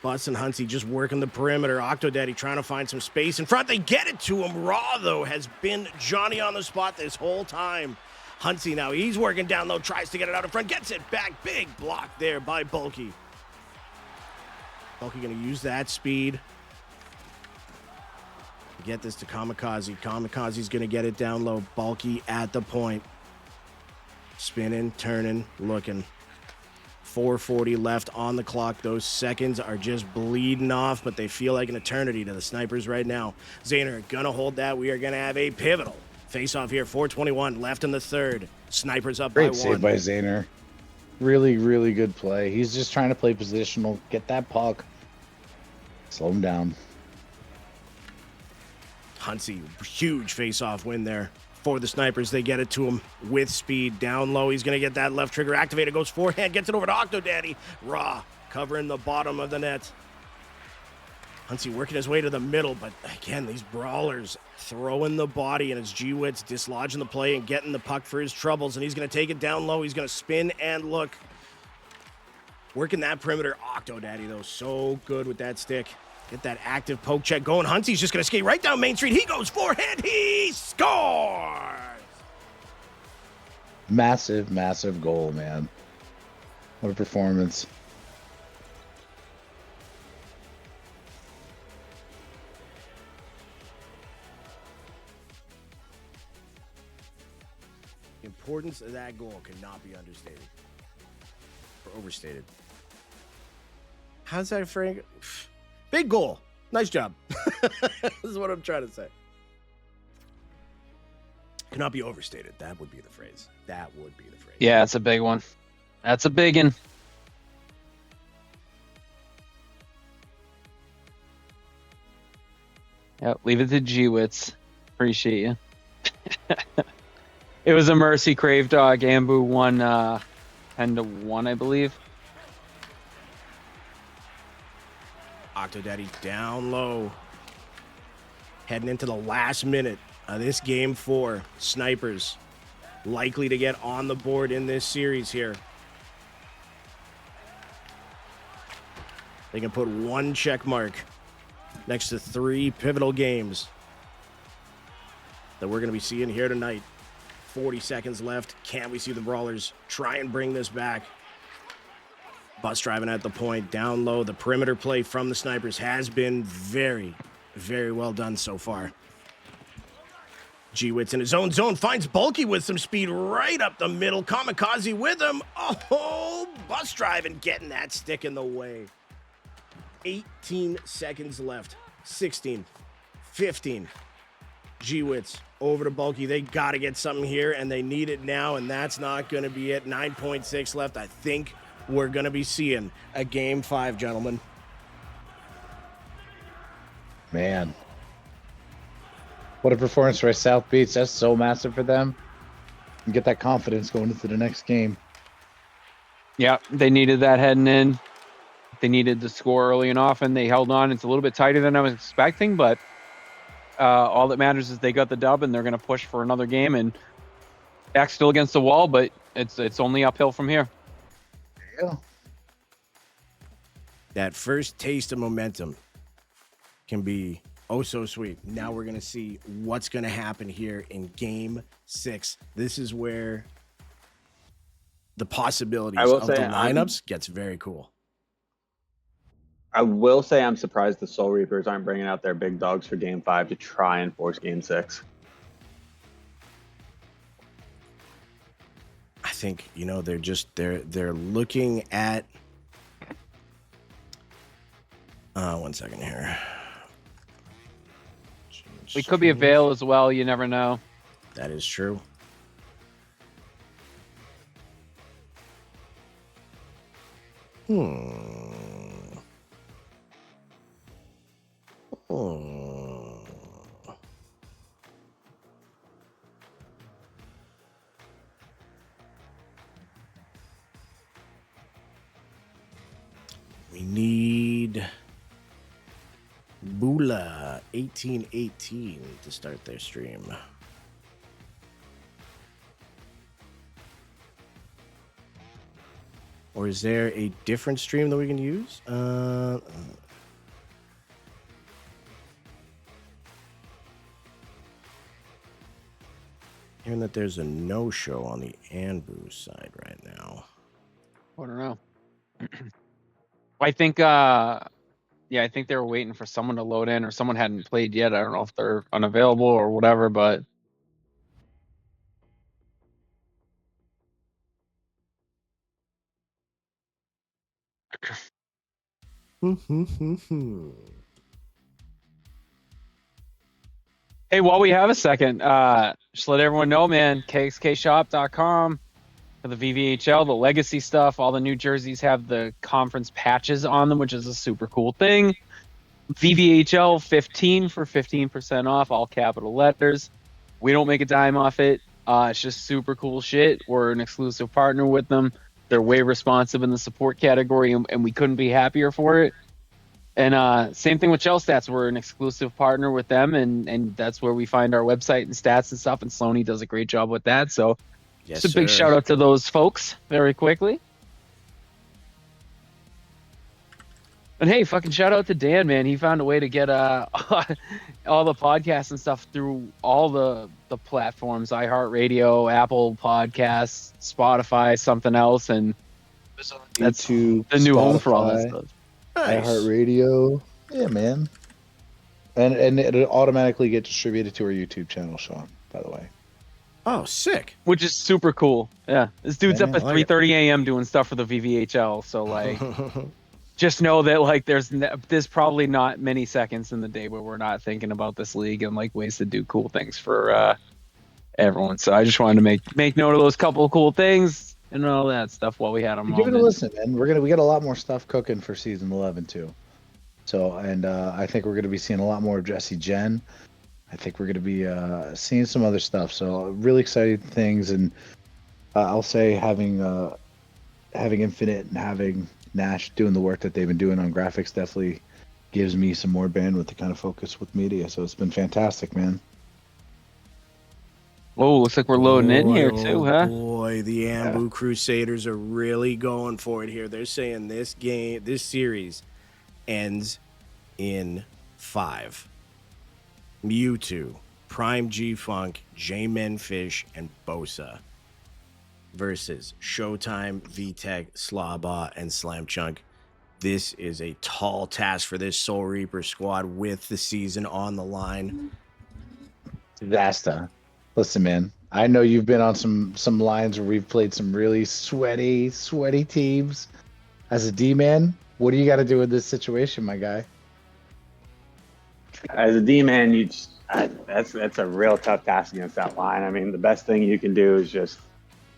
Bus and Hunsey just working the perimeter. Octo Daddy trying to find some space in front. They get it to him. Raw, though, has been Johnny on the spot this whole time. Hunsey now, he's working down low, tries to get it out in front, gets it back. Big block there by Bulky. Bulky going to use that speed. Get this to Kamikaze. Kamikaze's going to get it down low. Bulky at the point. Spinning, turning, looking. 4:40 left on the clock. Those seconds are just bleeding off, but they feel like an eternity to the snipers right now. Zayner gonna hold that. We are gonna have a pivotal face-off here. 4:21 left in the third. Snipers up Great by save 1. by Zayner. Really, really good play. He's just trying to play positional, get that puck, slow him down. Hunsey, huge face-off win there for the snipers. They get it to him with speed. Down low, he's going to get that left trigger activated. Goes forehand, gets it over to Octo Daddy. Raw covering the bottom of the net. Huntsy working his way to the middle, but again, these brawlers throwing the body, and it's G-Wits dislodging the play and getting the puck for his troubles, and he's going to take it down low. He's going to spin and look. Working that perimeter. Octodaddy, though, so good with that stick. Get that active poke check going. Huntsy's just going to skate right down Main Street. He goes forehand. He scores! Massive, massive goal, man. What a performance. The importance of that goal cannot be understated or overstated. How's that, Frank? Big goal. Nice job. This is what I'm trying to say. Cannot be overstated. That would be the phrase. That would be the phrase. Yeah, it's a big one. That's a big one. Yep, leave it to G-Wits. Appreciate you. It was a mercy crave dog. Ambu won 10-1, I believe. Octodaddy down low. Heading into the last minute of this game 4. Snipers likely to get on the board in this series here. They can put 1 check mark next to 3 pivotal games that we're going to be seeing here tonight. 40 seconds left. Can we see the Brawlers try and bring this back? Bus driving at the point, down low. The perimeter play from the Snipers has been very, very well done so far. G-Wits in his own zone finds Bulky with some speed right up the middle. Kamikaze with him. Oh, Bus driving, getting that stick in the way. 18 seconds left. 16, 15. G-Wits over to Bulky. They got to get something here, and they need it now, and that's not going to be it. 9.6 left. I think we're going to be seeing a game 5, gentlemen. Man. What a performance for South Beach. That's so massive for them. And get that confidence going into the next game. Yeah, they needed that heading in. They needed to score early and often. They held on. It's a little bit tighter than I was expecting, but all that matters is they got the dub, and they're going to push for another game. And back still against the wall, but it's only uphill from here. Yeah. That first taste of momentum can be oh so sweet. Now we're going to see what's going to happen here in game 6. This is where the possibilities of the lineups gets very cool. I will say I'm surprised the Soul Reapers aren't bringing out their big dogs for game 5 to try and force game 6. I think, they're looking at one second here. We could be a Veil as well. You never know. That is true. We need Bula 1818 to start their stream. Or is there a different stream that we can use? Hearing that there's a no-show on the Anbu side right now. I don't know. I think, I think they were waiting for someone to load in, or someone hadn't played yet. I don't know if they're unavailable or whatever, but hey, while we have a second, just let everyone know, man, kxkshop.com for the VVHL, the legacy stuff. All the new jerseys have the conference patches on them, which is a super cool thing. VVHL 15 for 15% off, all capital letters. We don't make a dime off it. It's just super cool shit. We're an exclusive partner with them. They're way responsive in the support category, and we couldn't be happier for it. And same thing with Shell Stats. We're an exclusive partner with them, and that's where we find our website and stats and stuff. And Sloaney does a great job with that. So Yes, just a big sir. shout out to those folks very quickly. And hey, fucking shout out to Dan, man. He found a way to get all the podcasts and stuff through all the platforms, iHeartRadio, Apple Podcasts, Spotify, something else, and that's YouTube, the new home for all that Spotify, stuff. Nice. iHeartRadio. Yeah, man. And it'll automatically get distributed to our YouTube channel, Sean, by the way. Oh, sick. Which is super cool. Yeah. This dude's Yeah, up at I like it. 3:30 a.m. doing stuff for the VVHL, so like just know that like there's probably not many seconds in the day where we're not thinking about this league and like ways to do cool things for everyone. So I just wanted to make note of those couple of cool things and all that stuff while we had them. Give it a listen, man. We got a lot more stuff cooking for season 11 too. So, and I think we're gonna be seeing a lot more of Jesse Jen. I think we're gonna be seeing some other stuff. So, really exciting things, and I'll say having Infinite and having Nash doing the work that they've been doing on graphics definitely gives me some more bandwidth to kind of focus with media. So it's been fantastic, man. Oh, looks like we're loading in here Boy, too, oh huh? Boy, the Ambu Crusaders are really going for it here. They're saying this series ends in 5. Mewtwo, Prime G-Funk, J-Men-Fish, and Bosa versus Showtime, VTech, Slaba, and Slam Chunk. This is a tall task for this Soul Reaper squad with the season on the line. Vasta, listen, man. I know you've been on some lines where we've played some really sweaty teams. As a D-man, what do you got to do in this situation, my guy? As a D-man, that's a real tough task against that line. I mean, the best thing you can do is just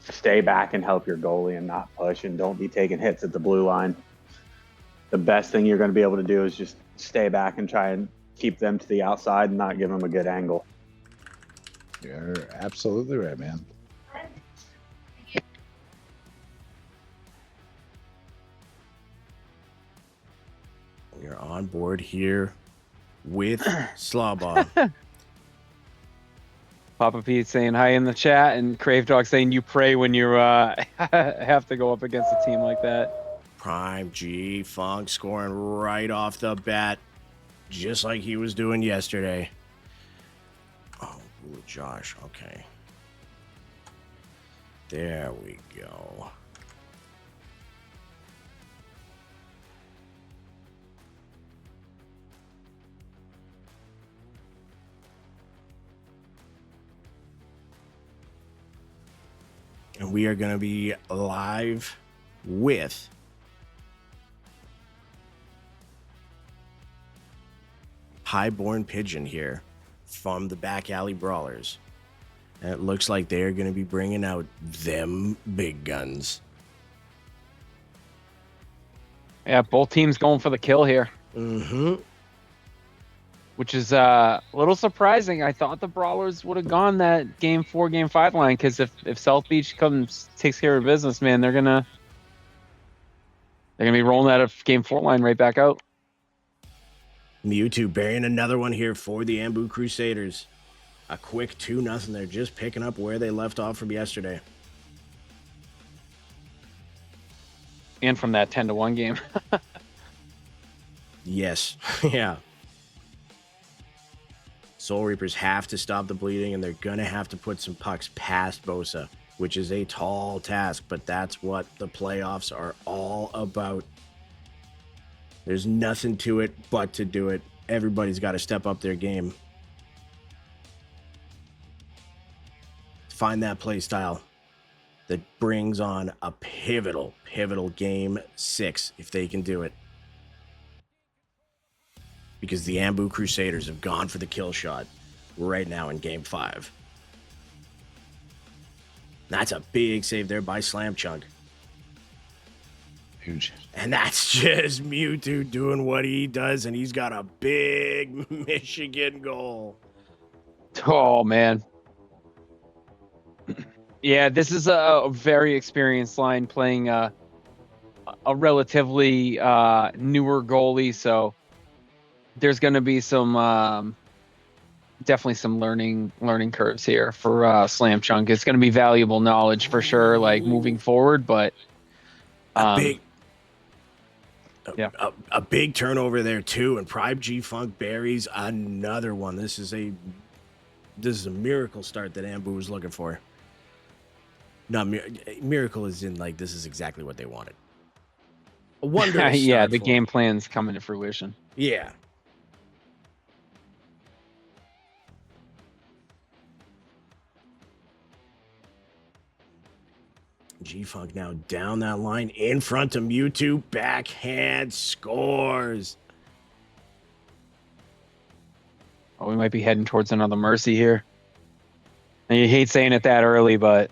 stay back and help your goalie and not push, and don't be taking hits at the blue line. The best thing you're going to be able to do is just stay back and try and keep them to the outside and not give them a good angle. You're absolutely right, man. You're on board here with Slaba. Papa Pete saying hi in the chat, and Crave Dog saying you pray when you have to go up against a team like that. Prime G-Funk scoring right off the bat, just like he was doing yesterday. Oh, ooh, Josh. Okay. There we go. And we are going to be live with Highborn Pigeon here from the Back Alley Brawlers. And it looks like they're going to be bringing out them big guns. Yeah, both teams going for the kill here. Mm-hmm. Which is a little surprising. I thought the Brawlers would have gone that game 4, game 5 line, because if South Beach takes care of business, man, they're gonna be rolling that game 4 line right back out. Mewtwo burying another one here for the Ambu Crusaders. A quick 2-0. They're just picking up where they left off from yesterday. And from that 10-1 game. Yes. Yeah. Soul Reapers have to stop the bleeding, and they're going to have to put some pucks past Bosa, which is a tall task, but that's what the playoffs are all about. There's nothing to it but to do it. Everybody's got to step up their game. Find that play style that brings on a pivotal game 6 if they can do it. Because the Ambu Crusaders have gone for the kill shot right now in game 5. That's a big save there by Slam Chunk. Huge. And that's just Mewtwo doing what he does, and he's got a big Michigan goal. Oh, man. Yeah, this is a very experienced line playing a relatively newer goalie, so there's going to be some definitely some learning curves here for Slam Chunk. It's going to be valuable knowledge for sure, like moving forward. But A big, yeah. a big turnover there too, and Prime G Funk buries another one. This is a miracle start that Ambu was looking for. No, miracle is in like this is exactly what they wanted. A wondrous yeah, start the for game them. plan's coming to fruition. Yeah. G-Funk now down that line in front of Mewtwo. Backhand scores. Oh, we might be heading towards another Mercy here. And you hate saying it that early, but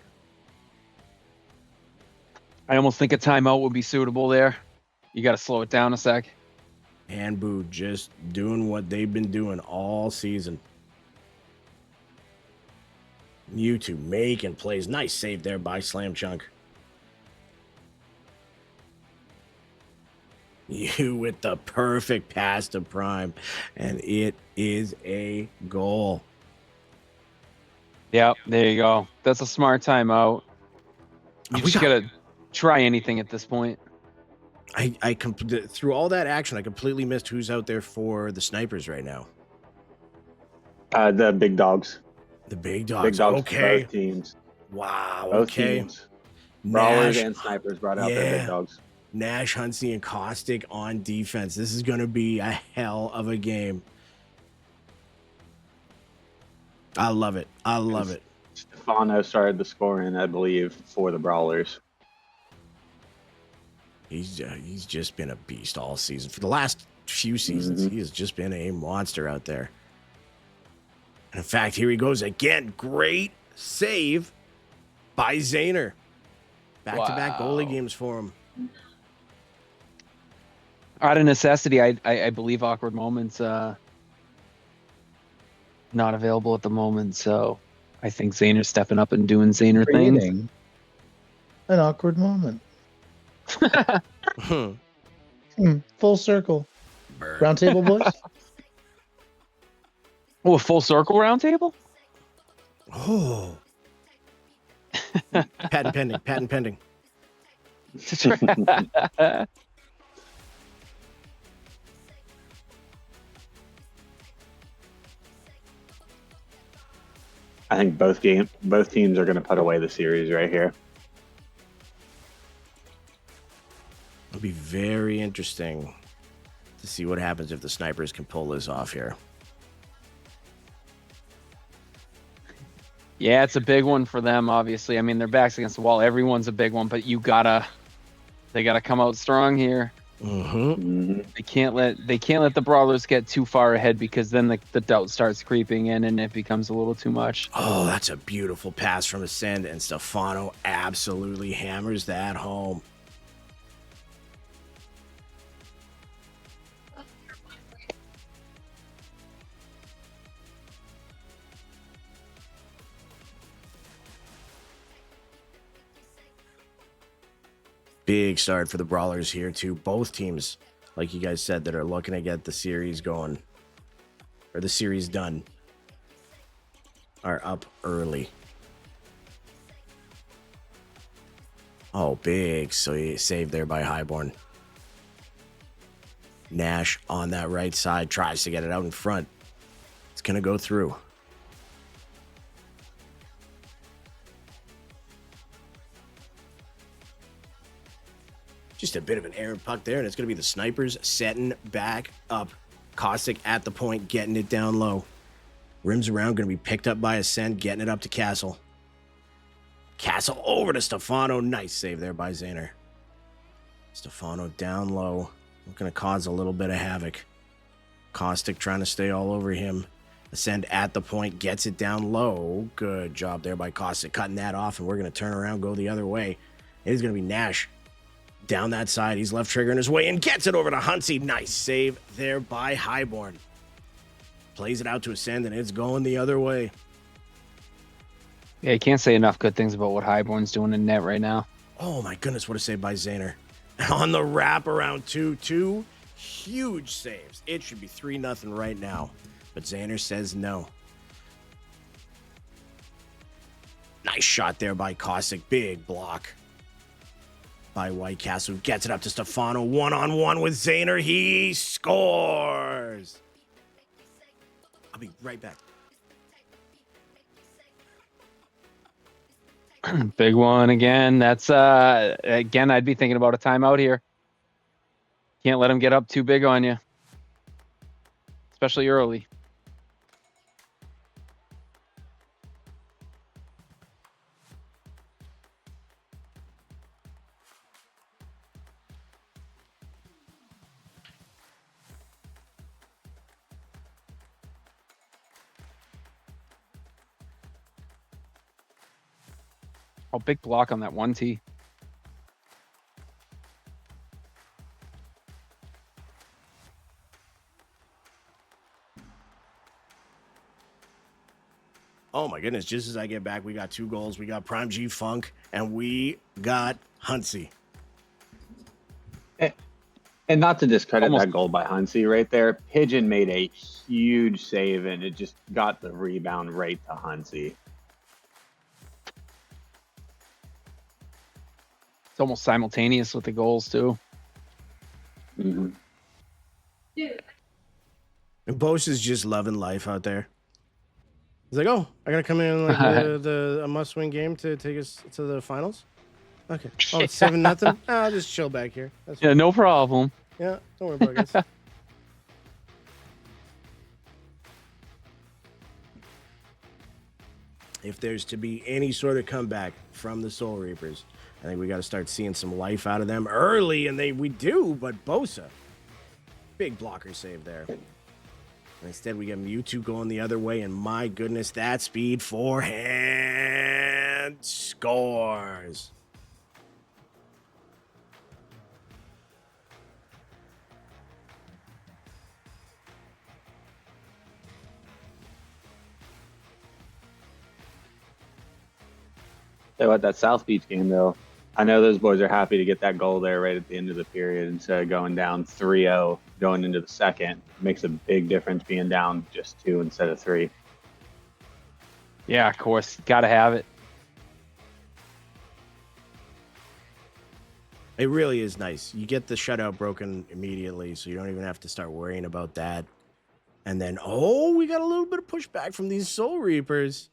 I almost think a timeout would be suitable there. You got to slow it down a sec. Hanbu just doing what they've been doing all season. Mewtwo making plays. Nice save there by Slam Chunk. You with the perfect pass to Prime, and it is a goal. Yep, there you go. That's a smart timeout. You just got to try anything at this point. Through all that action, I completely missed who's out there for the snipers right now. The big dogs. The big dogs. Big dogs. Okay. Both teams. Wow. Both okay. Teams. Brawlers Nash, and snipers brought out their big dogs. Nash, Hunsey, and Caustic on defense. This is going to be a hell of a game. I love it. I love it. Stefano started the scoring, I believe, for the Brawlers. He's just been a beast all season. For the last few seasons, he has just been a monster out there. And in fact, here he goes again. Great save by Zaner. Back-to-back goalie games for him. Out of necessity, I believe Awkward Moments not available at the moment, so I think Zaner's stepping up and doing Zaner things. Creating an awkward moment. Full circle. Round table, boys. Oh, a full circle round table? Oh. Patent pending. Patent pending. I think both teams are going to put away the series right here. It'll be very interesting to see what happens if the snipers can pull this off here. Yeah, it's a big one for them, obviously. I mean, their back's against the wall. Everyone's a big one, but they gotta come out strong here. They can't let the Brawlers get too far ahead, because then the doubt starts creeping in and it becomes a little too much. Oh, that's a beautiful pass from Ascend, and Stefano absolutely hammers that home. Big start for the Brawlers here, too. Both teams, like you guys said, that are looking to get the series going, or the series done, are up early. Oh, big save there by Highborn. Nash on that right side tries to get it out in front. It's going to go through. Just a bit of an errant puck there, and it's going to be the snipers setting back up. Caustic at the point, getting it down low. Rims around, going to be picked up by Ascend, getting it up to Castle. Castle over to Stefano. Nice save there by Zaner. Stefano down low. Going to cause a little bit of havoc. Caustic trying to stay all over him. Ascend at the point, gets it down low. Good job there by Caustic, cutting that off, and we're going to turn around, go the other way. It is going to be Nash down that side. He's left triggering his way and gets it over to Hunsey. Nice save there by Highborn. Plays it out to Ascend, and it's going the other way. Yeah, you can't say enough good things about what Highborn's doing in net right now. Oh my goodness, what a save by Zaner. On the wraparound 2-2, Huge saves. It should be 3-0 right now. But Xander says no. Nice shot there by Caustic. Big block by Whitecastle. Gets it up to Stefano. 1-on-1 with Zaner. He scores. I'll be right back. Big one again. That's again, I'd be thinking about a timeout here. Can't let him get up too big on you, especially early. Oh, big block on that 1T. Oh my goodness, just as I get back, we got 2 goals. We got Prime G Funk, and we got Huntsy. And not to discredit Almost. that goal by Huntsy right there, Pigeon made a huge save, and it just got the rebound right to Huntsy. It's almost simultaneous with the goals too. Mm-hmm. And Bose is just loving life out there. He's like, oh, I gotta come in like a must-win game to take us to the finals. Okay. Oh, it's 7-0. I'll just chill back here. That's Yeah, no problem. Yeah, don't worry about it, guys. If there's to be any sort of comeback from the Soul Reapers, I think we got to start seeing some life out of them early, and we do. But Bosa, big blocker save there. Instead, we get Mewtwo going the other way, and my goodness, that speed forehand scores. So at that South Beach game, though, I know those boys are happy to get that goal there right at the end of the period instead of going down 3-0 going into the second. Makes a big difference being down just 2 instead of 3. Yeah, of course. Got to have it. It really is nice. You get the shutout broken immediately, so you don't even have to start worrying about that. And then, oh, we got a little bit of pushback from these Soul Reapers.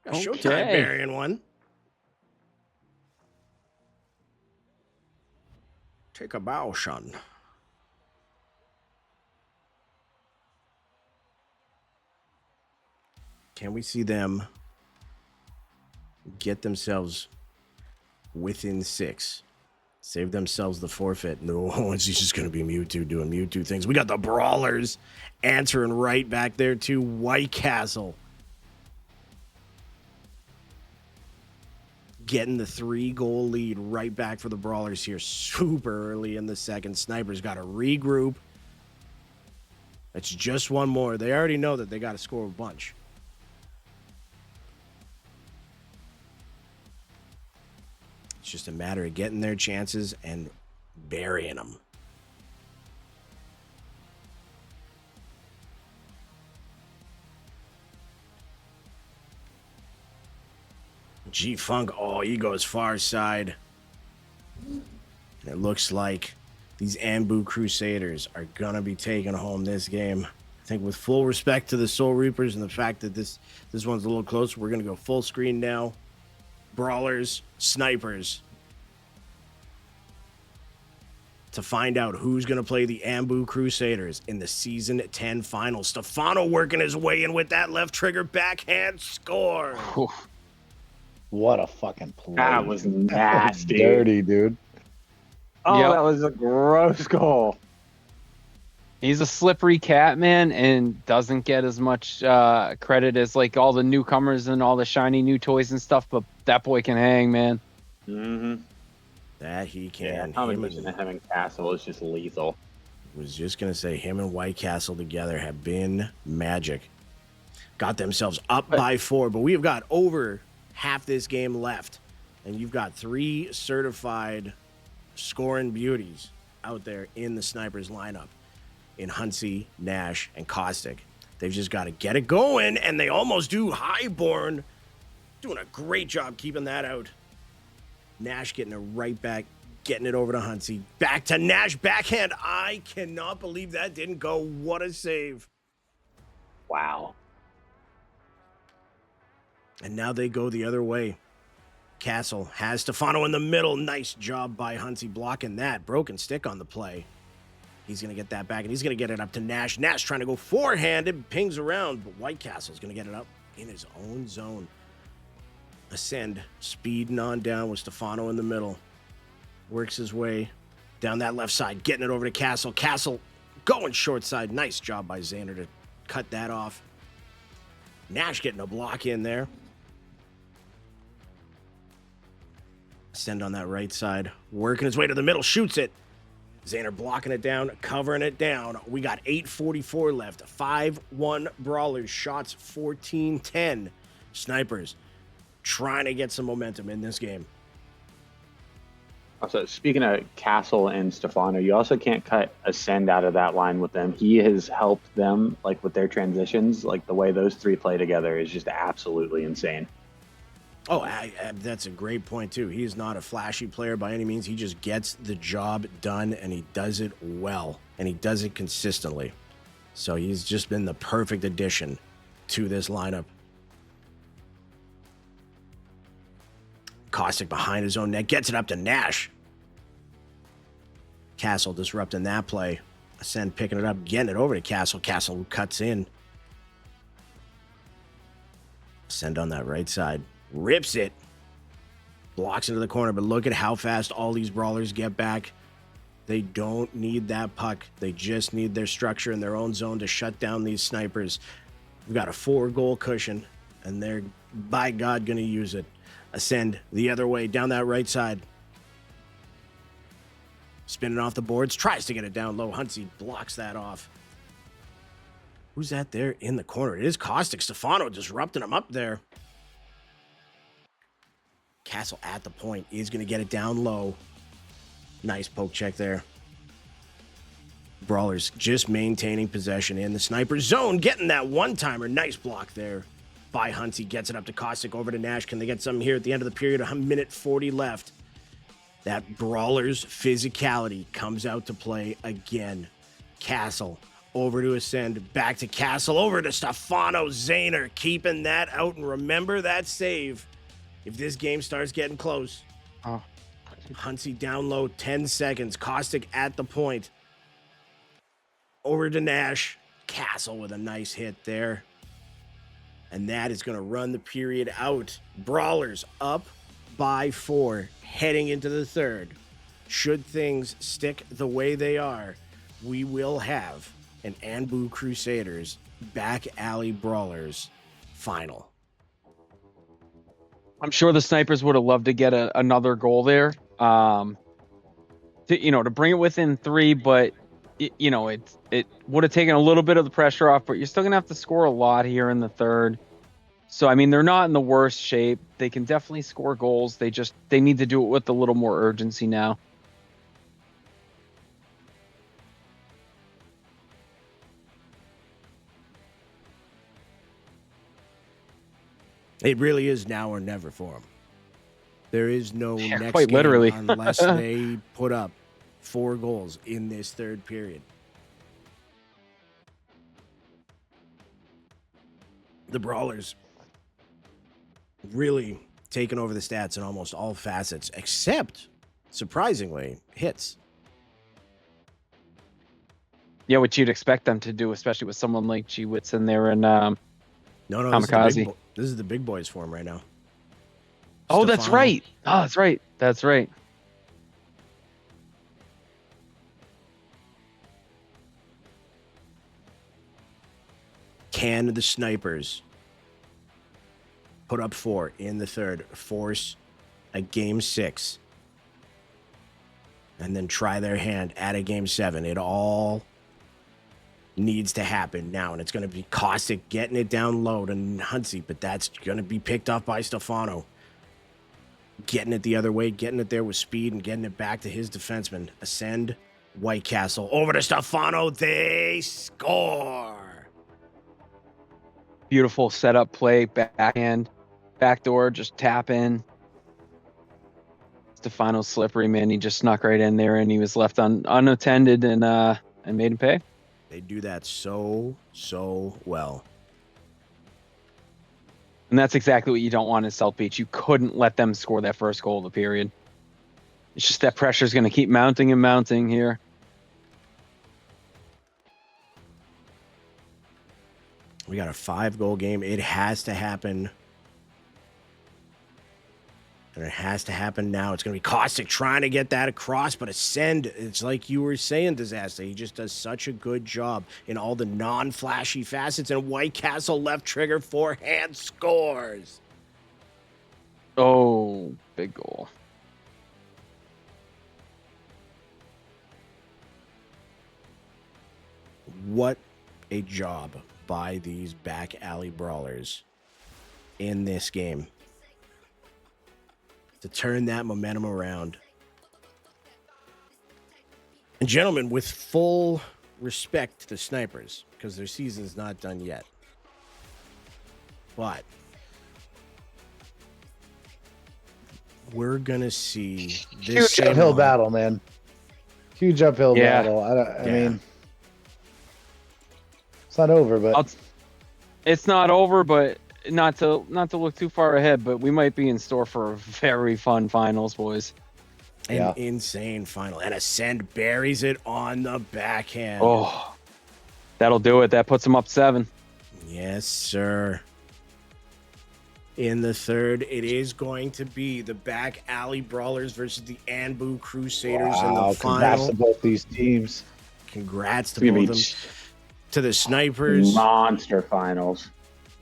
Got Showtime burying one. Take a bow, son. Can we see them get themselves within 6? Save themselves the forfeit. No, it's just going to be Mewtwo doing Mewtwo things. We got the Brawlers answering right back there to Whitecastle. Getting the 3-goal lead right back for the Brawlers here super early in the second. Sniper's got to regroup. It's just one more. They already know that they got to score a bunch. It's just a matter of getting their chances and burying them. G-Funk, oh, he goes far side. And it looks like these Ambu Crusaders are going to be taking home this game. I think with full respect to the Soul Reapers and the fact that this one's a little close, we're going to go full screen now. Brawlers, Snipers. To find out who's going to play the Ambu Crusaders in the Season 10 final. Stefano working his way in with that left trigger backhand score. What a fucking play. That was nasty. Dirty, dude. Oh, Yep. That was a gross goal. He's a slippery cat, man, and doesn't get as much credit as like all the newcomers and all the shiny new toys and stuff. But that boy can hang, man. Mm-hmm. That he can. Yeah, combination of him and Castle is just lethal. Was just going to say him and Whitecastle together have been magic. Got themselves up by 4, but we have got over half this game left. And you've got 3 certified scoring beauties out there in the Snipers lineup. in Huntsy, Nash, and Caustic. They've just got to get it going, and they almost do. Highborn doing a great job keeping that out. Nash getting it right back, getting it over to Huntsy. Back to Nash, backhand. I cannot believe that didn't go. What a save. Wow. And now they go the other way. Castle has Stefano in the middle. Nice job by Huntsy blocking that. Broken stick on the play. He's going to get that back, and he's going to get it up to Nash. Nash trying to go forehanded, pings around, but White Castle's going to get it up in his own zone. Ascend, speeding on down with Stefano in the middle. Works his way down that left side, getting it over to Castle. Castle going short side. Nice job by Zaner to cut that off. Nash getting a block in there. Ascend on that right side, working his way to the middle, shoots it. Zaner blocking it down, covering it down. We got 8:44 left. 5-1 Brawlers, shots 14-10. Snipers trying to get some momentum in this game. Also, speaking of Castle and Stefano, you also can't cut Ascend out of that line with them. He has helped them, like, with their transitions. Like, the way those three play together is just absolutely insane. Oh, that's a great point, too. He is not a flashy player by any means. He just gets the job done, and he does it well, and he does it consistently. So he's just been the perfect addition to this lineup. Caustic behind his own net, gets it up to Nash. Castle disrupting that play. Ascend picking it up, getting it over to Castle. Castle cuts in. Ascend on that right side. Rips it. Blocks into the corner, but look at how fast all these Brawlers get back. They don't need that puck. They just need their structure in their own zone to shut down these snipers. We've got a 4-goal cushion, and they're, by God, going to use it. Ascend the other way, down that right side. Spinning off the boards, tries to get it down low. Huntsy blocks that off. Who's that there in the corner? It is Caustic. Stefano disrupting him up there. Castle at the point is going to get it down low. Nice poke check there. Brawlers just maintaining possession in the sniper zone, getting that one-timer. Nice block there by Huntsy. Gets it up to Caustic, over to Nash. Can they get something here at the end of the period? A minute 40 left. That Brawlers physicality comes out to play again. Castle over to Ascend, back to Castle, over to Stefano. Zaner keeping that out, and remember that save if this game starts getting close. Oh. Huntsy down low, 10 seconds. Caustic at the point. Over to Nash. Castle with a nice hit there. And that is going to run the period out. Brawlers up by 4, heading into the third. Should things stick the way they are, we will have an Anbu Crusaders back alley Brawlers final. I'm sure the Snipers would have loved to get another goal there, to bring it within 3. But it would have taken a little bit of the pressure off. But you're still gonna have to score a lot here in the third. So I mean, they're not in the worst shape. They can definitely score goals. They need to do it with a little more urgency now. It really is now or never for them. There is no next quite game literally. unless they put up 4 goals in this third period. The Brawlers really taking over the stats in almost all facets, except, surprisingly, hits. Yeah, what you'd expect them to do, especially with someone like G-Wits in there and No, Kamikaze. This is the big boys for him right now. Oh, that's Stefano. right. Oh, that's right. That's right. Can the Snipers put up 4 in the third, force a game 6, and then try their hand at a game 7? It all needs to happen now, and it's going to be Caustic getting it down low to Huntsy, but that's going to be picked up by Stefano. Getting it the other way, getting it there with speed, and getting it back to his defenseman. Ascend White Castle over to Stefano. They score. Beautiful setup play, backhand, backdoor, just tap in. Stefano's slippery, man. He just snuck right in there, and he was left unattended and made him pay. They do that so well. And that's exactly what you don't want in South Beach. You couldn't let them score that first goal of the period. It's just that pressure is going to keep mounting and mounting here. We got a 5-goal game. It has to happen. And it has to happen now. It's going to be Caustic trying to get that across, but Ascend, it's like you were saying, Disaster. He just does such a good job in all the non-flashy facets. And White Castle left trigger forehand scores. Oh, big goal. What a job by these back alley brawlers in this game to turn that momentum around. And gentlemen, with full respect to the snipers, because their season's not done yet, but we're gonna see this Huge uphill battle, man. Huge uphill battle. I mean, it's not over, but it's not over, but not to look too far ahead, but we might be in store for a very fun finals, boys. An insane final. And Ascend buries it on the backhand. Oh, that'll do it. That puts them up 7. Yes, sir. In the third, it is going to be the back alley brawlers versus the Anbu Crusaders in the final. Congrats to both these teams. Congrats to both of them. To the snipers. Monster finals.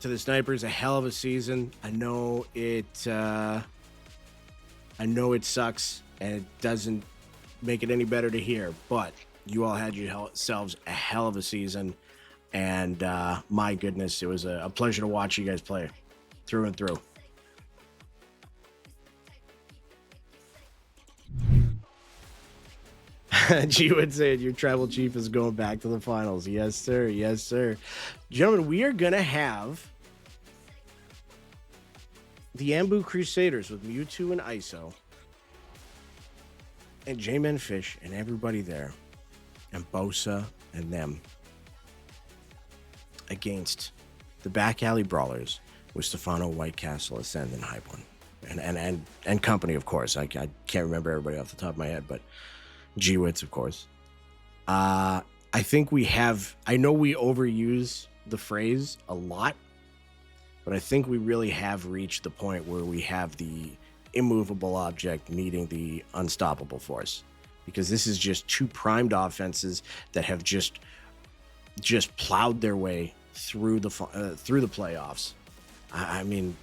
To the snipers, a hell of a season. I know it sucks and it doesn't make it any better to hear, but you all had yourselves a hell of a season, and my goodness, it was a pleasure to watch you guys play through and through. G would say your tribal chief is going back to the finals. Yes, sir. Yes, sir. Gentlemen, we are going to have the Anbu Crusaders with Mewtwo and ISO and J-Men Fish and everybody there and Bosa and them against the back alley brawlers with Stefano, White Castle, Ascend, and Hype One. And company, of course. I can't remember everybody off the top of my head, but G-Wits, of course. I think I know we overuse the phrase a lot, but I think we really have reached the point where we have the immovable object meeting the unstoppable force, because this is just two primed offenses that have just plowed their way through the playoffs. I mean,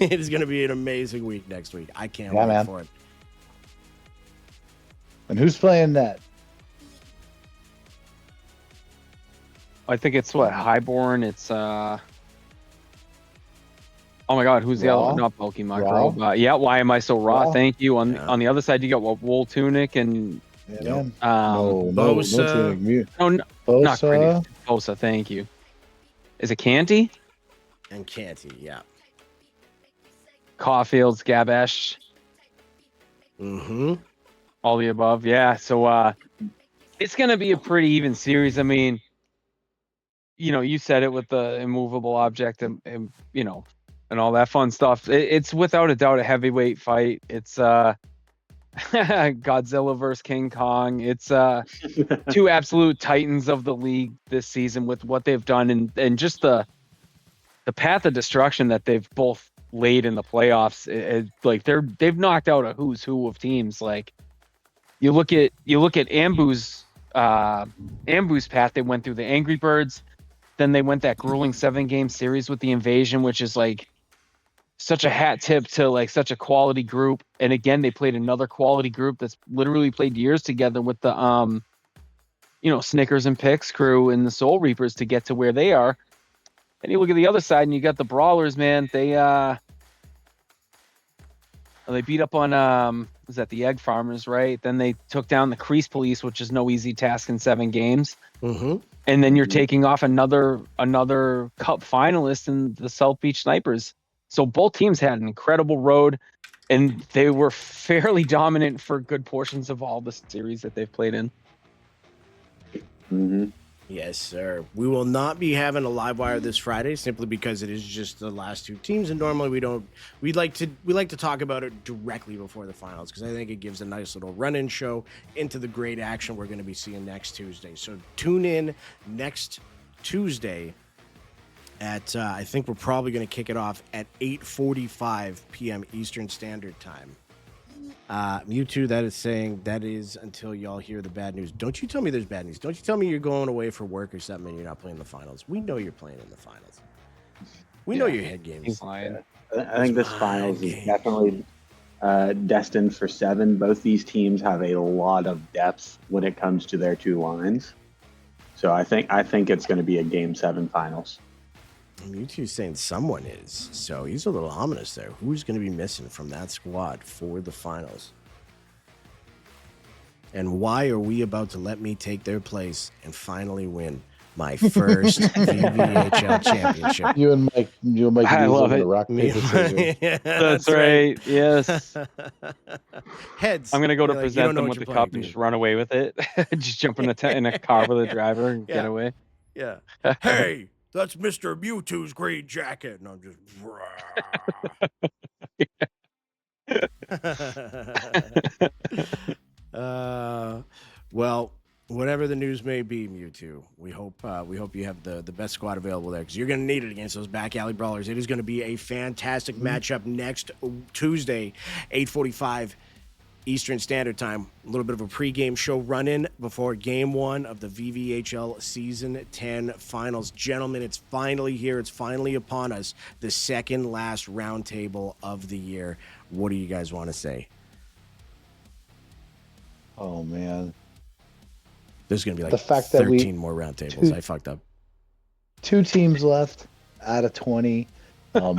it is going to be an amazing week next week. I can't wait for it. And who's playing that? I think it's Highborn. It's oh my God, who's the other one? Not Bulky Micro. Yeah, why am I so raw? Thank you. On the other side, you got Wool Tunic and Bosa. Not Gritty. Bosa, thank you. Is it Canty? And Canty, yeah. Caulfield's Gabesh. Mm-hmm. All the above, yeah. So it's gonna be a pretty even series. I mean, you said it with the immovable object and and all that fun stuff. It's without a doubt a heavyweight fight. It's Godzilla versus King Kong. It's two absolute titans of the league this season with what they've done and just the path of destruction that they've both laid in the playoffs. Like they've knocked out a who's who of teams. Like you look at Ambu's path. They went through the Angry Birds, then they went that grueling 7-game series with the Invasion, which is like such a hat tip to like such a quality group. And again, they played another quality group that's literally played years together with the Snickers and Pix crew and the Soul Reapers to get to where they are. And you look at the other side and you got the Brawlers, man. They beat up on was at the Egg Farmers, right? Then they took down the Crease Police, which is no easy task in 7 games. Mm-hmm. And then you're taking off another Cup finalist in the South Beach Snipers. So both teams had an incredible road, and they were fairly dominant for good portions of all the series that they've played in. Mm-hmm. Yes, sir. We will not be having a live wire this Friday simply because it is just the last 2 teams, and normally we like to talk about it directly before the finals because I think it gives a nice little run-in show into the great action we're going to be seeing next Tuesday. So tune in next Tuesday at I think we're probably going to kick it off at 8:45 p.m. Eastern Standard Time. Mewtwo, that is saying that is until y'all hear the bad news. Don't you tell me there's bad news. Don't you tell me you're going away for work or something and you're not playing the finals. We know you're playing in the finals. We know your head games. He's lying. I think this finals is definitely destined for 7. Both these teams have a lot of depth when it comes to their 2 lines. So I think it's going to be a Game 7 finals. Mewtwo's saying someone is, so he's a little ominous there. Who's going to be missing from that squad for the finals? And why are we about to let me take their place and finally win my first VVHL championship? You and Mike I love the it. rock paper scissors. Yeah, That's right. Yes. Heads. I'm gonna go to You're like, you present don't know them what with the you're cup playing, and just dude. run away with it. Just jump in in a car with a driver and Yeah. get away. Yeah. Hey, that's Mr. Mewtwo's green jacket. And I'm just. Well, whatever the news may be, Mewtwo, we hope you have the best squad available there because you're going to need it against those back alley brawlers. It is going to be a fantastic matchup next Tuesday, 8:45 Eastern Standard Time. A little bit of a pregame show run-in before Game 1 of the VVHL Season 10 Finals. Gentlemen, it's finally here. It's finally upon us. The second last roundtable of the year. What do you guys want to say? Oh man, There's going to be like the fact that 13 more roundtables. I fucked up. 2 teams left out of 20.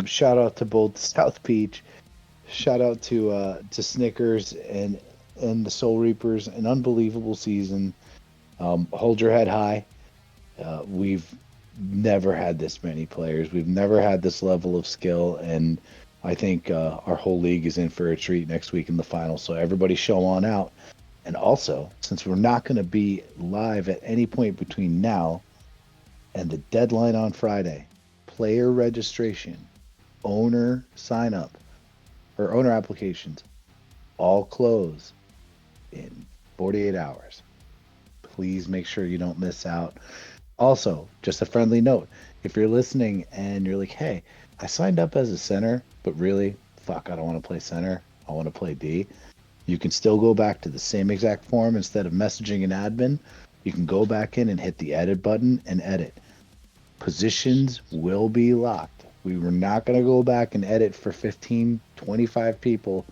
Shout out to both South Beach. Shout out to Snickers and the Soul Reapers. An unbelievable season. Hold your head high. We've never had this many players. We've never had this level of skill, and I think our whole league is in for a treat next week in the finals. So everybody show on out. And also, since we're not going to be live at any point between now and the deadline on Friday, player registration, owner sign up, or owner applications all close in 48 hours. Please make sure you don't miss out. Also, just a friendly note, if you're listening and you're like, hey, I signed up as a center, but really, fuck, I don't want to play center. I want to play D. You can still go back to the same exact form. Instead of messaging an admin, you can go back in and hit the edit button and edit. Positions will be locked. We were not going to go back and edit for 15, 25 people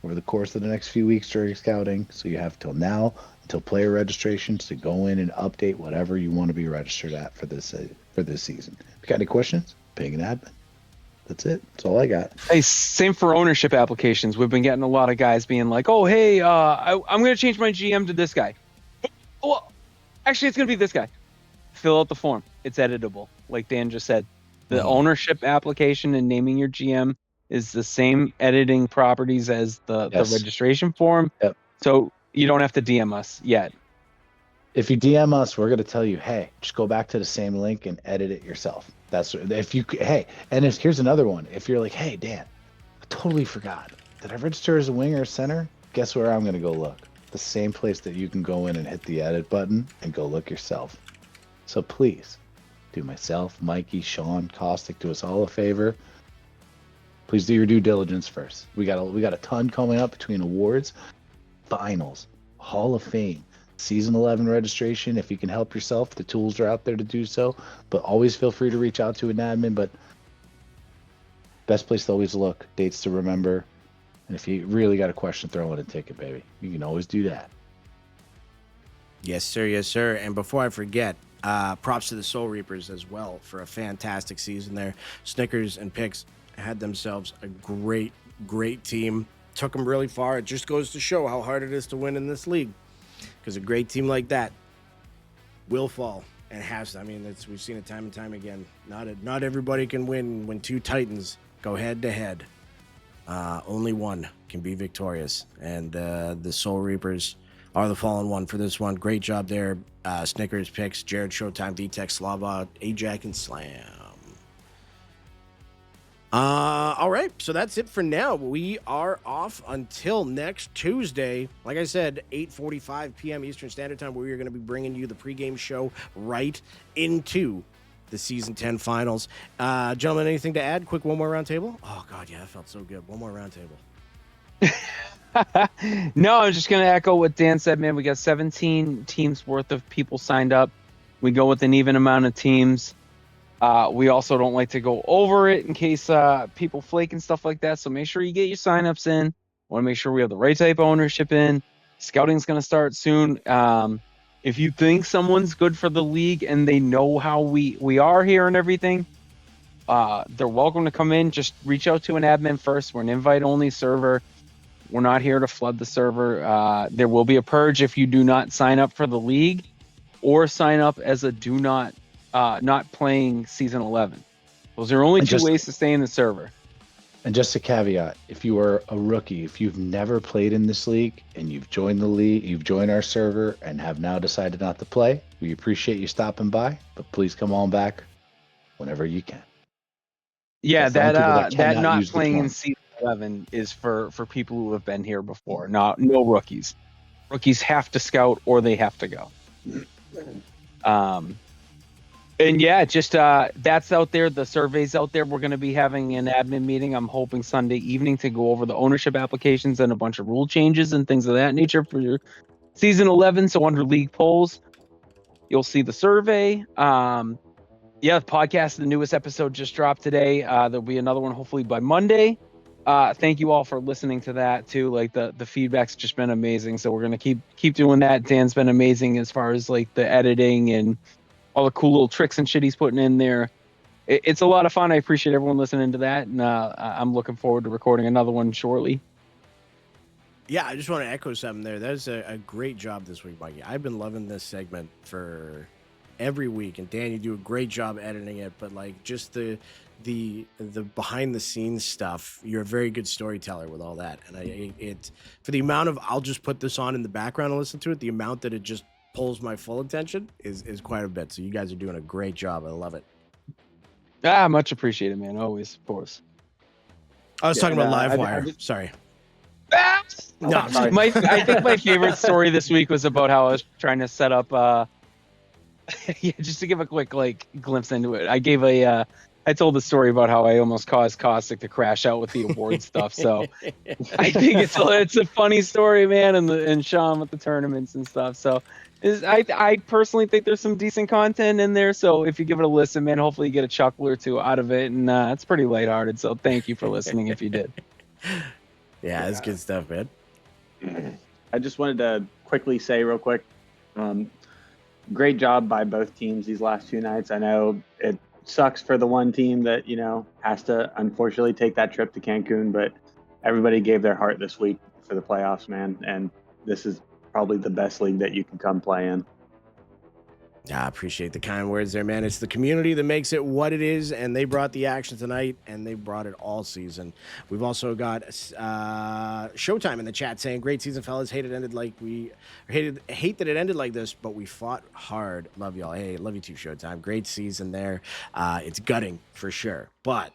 over the course of the next few weeks during scouting. So you have till now, until player registrations, to go in and update whatever you want to be registered at for this season. If you got any questions, ping an admin. That's it. That's all I got. Hey, same for ownership applications. We've been getting a lot of guys being like, "Oh, hey, I'm going to change my GM to this guy." Well, actually, it's going to be this guy. Fill out the form. It's editable, like Dan just said. The ownership application and naming your GM is the same editing properties as the registration form. Yep. So you don't have to DM us yet. If you DM us, we're going to tell you, hey, just go back to the same link and edit it yourself. That's if you, hey, and here's another one. If you're like, hey, Dan, I totally forgot. Did I register as a wing or a center? Guess where I'm going to go look? The same place that you can go in and hit the edit button and go look yourself. So please do myself, Mikey, Sean, Caustic, do us all a favor. Please do your due diligence first. We got a ton coming up between awards, finals, Hall of Fame, Season 11 registration. If you can help yourself, the tools are out there to do so. But always feel free to reach out to an admin. But best place to always look, dates to remember. And if you really got a question, throw in a ticket, baby. You can always do that. Yes, sir. Yes, sir. And before I forget, props to the Soul Reapers as well for a fantastic season there. Snickers and Picks had themselves a great team. took them really far. It just goes to show how hard it is to win in this league, because a great team like that will fall and has. I mean, we've seen it time and time again. Not everybody can win when two Titans go head to head. Only one can be victorious, and the Soul Reapers are the fallen one for this one. Great job there. Snickers picks, Jared, Showtime, D-Tech, Slava, Ajax, and Slam. All right, so that's it for now. We are off until next Tuesday. Like I said, 8:45 p.m. Eastern Standard Time, where we are going to be bringing you the pregame show right into the Season 10 finals. Gentlemen, anything to add? Quick one more round table? Oh, God, yeah, that felt so good. One more round table. No, I was just going to echo what Dan said, man. We got 17 teams worth of people signed up. We go with an even amount of teams. We also don't like to go over it in case people flake and stuff like that. So make sure you get your signups in. Want to make sure we have the right type of ownership in. Scouting's going to start soon. If you think someone's good for the league and they know how we are here and everything, they're welcome to come in. Just reach out to an admin first. We're an invite-only server. We're not here to flood the server. There will be a purge if you do not sign up for the league or sign up as a not playing season 11. Those are only two ways to stay in the server. And just a caveat, if you are a rookie, if you've never played in this league and you've joined the league, you've joined our server and have now decided not to play, we appreciate you stopping by, but please come on back whenever you can. Yeah, that not use the playing in form. season 11 is for people who have been here before, no rookies. Rookies have to scout or they have to go. And yeah, just that's out there. The survey's out there. We're going to be having an admin meeting. I'm hoping Sunday evening to go over the ownership applications and a bunch of rule changes and things of that nature for your season 11. So under league polls, you'll see the survey. Yeah, the podcast, the newest episode just dropped today. There'll be another one hopefully by Monday. Thank you all for listening to that too. Like the feedback's just been amazing. So we're going to keep doing that. Dan's been amazing as far as like the editing and all the cool little tricks and shit he's putting in there. It's a lot of fun. I appreciate everyone listening to that. And I'm looking forward to recording another one shortly. Yeah, I just want to echo something there. That was a great job this week, Mikey. I've been loving this segment for every week. And Dan, you do a great job editing it. But like just the behind the scenes stuff, you're a very good storyteller with all that. And it for the amount of, I'll just put this on in the background and listen to it, the amount that it just pulls my full attention is quite a bit. So you guys are doing a great job. I love it. Much appreciated, man. Always, of course. I was talking about Livewire. Sorry. No, I think my favorite story this week was about how I was trying to set up. Yeah, just to give a quick like glimpse into it. I told the story about how I almost caused Caustic to crash out with the award stuff. So I think it's a funny story, man, and Sean with the tournaments and stuff. So I personally think there's some decent content in there. So if you give it a listen, man, hopefully you get a chuckle or two out of it. And it's pretty lighthearted. So thank you for listening if you did. Yeah, it's good stuff, man. I just wanted to quickly say real quick, great job by both teams these last two nights. I know it sucks for the one team that, has to unfortunately take that trip to Cancun, but everybody gave their heart this week for the playoffs, man. And this is probably the best league that you can come play in. I appreciate the kind words there, man. It's the community that makes it what it is, and they brought the action tonight, and they brought it all season. We've also got Showtime in the chat saying, "Great season, fellas. Hate that it ended like this, but we fought hard. Love y'all." Hey, love you too, Showtime. Great season there. It's gutting for sure, but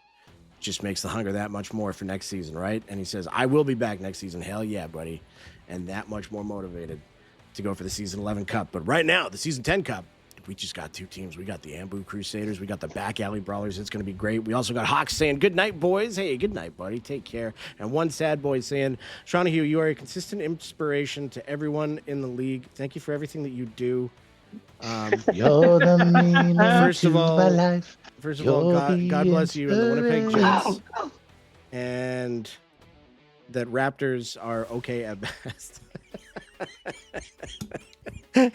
just makes the hunger that much more for next season, right? And he says, "I will be back next season." Hell yeah, buddy, and that much more motivated to go for the season 11 cup. But right now, the season 10 cup. We just got two teams. We got the Ambu Crusaders. We got the Back Alley Brawlers. It's going to be great. We also got Hawks saying, "Good night, boys." Hey, good night, buddy. Take care. And one sad boy saying, "Shawnahue, you are a consistent inspiration to everyone in the league. Thank you for everything that you do." You're the meaning First of to all, my life. God bless you and the Winnipeg Jets. And that Raptors are okay at best.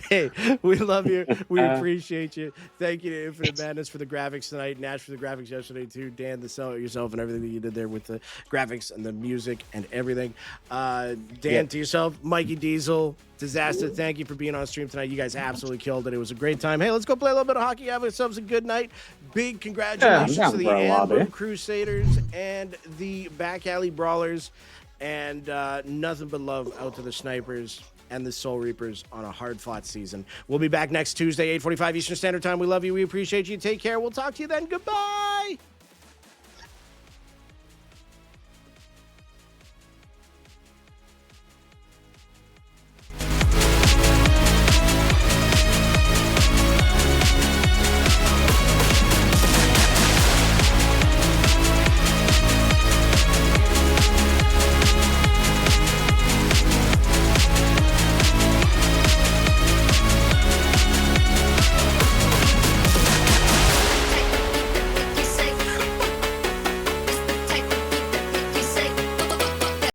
Hey, we love you. We appreciate you. Thank you to Infinite Madness for the graphics tonight, Nash for the graphics yesterday too. Dan, the sell it yourself and everything that you did there with the graphics and the music and everything. Dan, to yourself, Mikey Diesel, Disaster. Thank you for being on stream tonight. You guys absolutely killed it. It was a great time. Hey, let's go play a little bit of hockey. Have ourselves a good night. Big congratulations down to the for a lobby. Anbu Crusaders and the Back Alley Brawlers, and nothing but love out to the Snipers and the Soul Reapers on a hard-fought season. We'll be back next Tuesday, 8:45 Eastern Standard Time. We love you. We appreciate you. Take care. We'll talk to you then. Goodbye.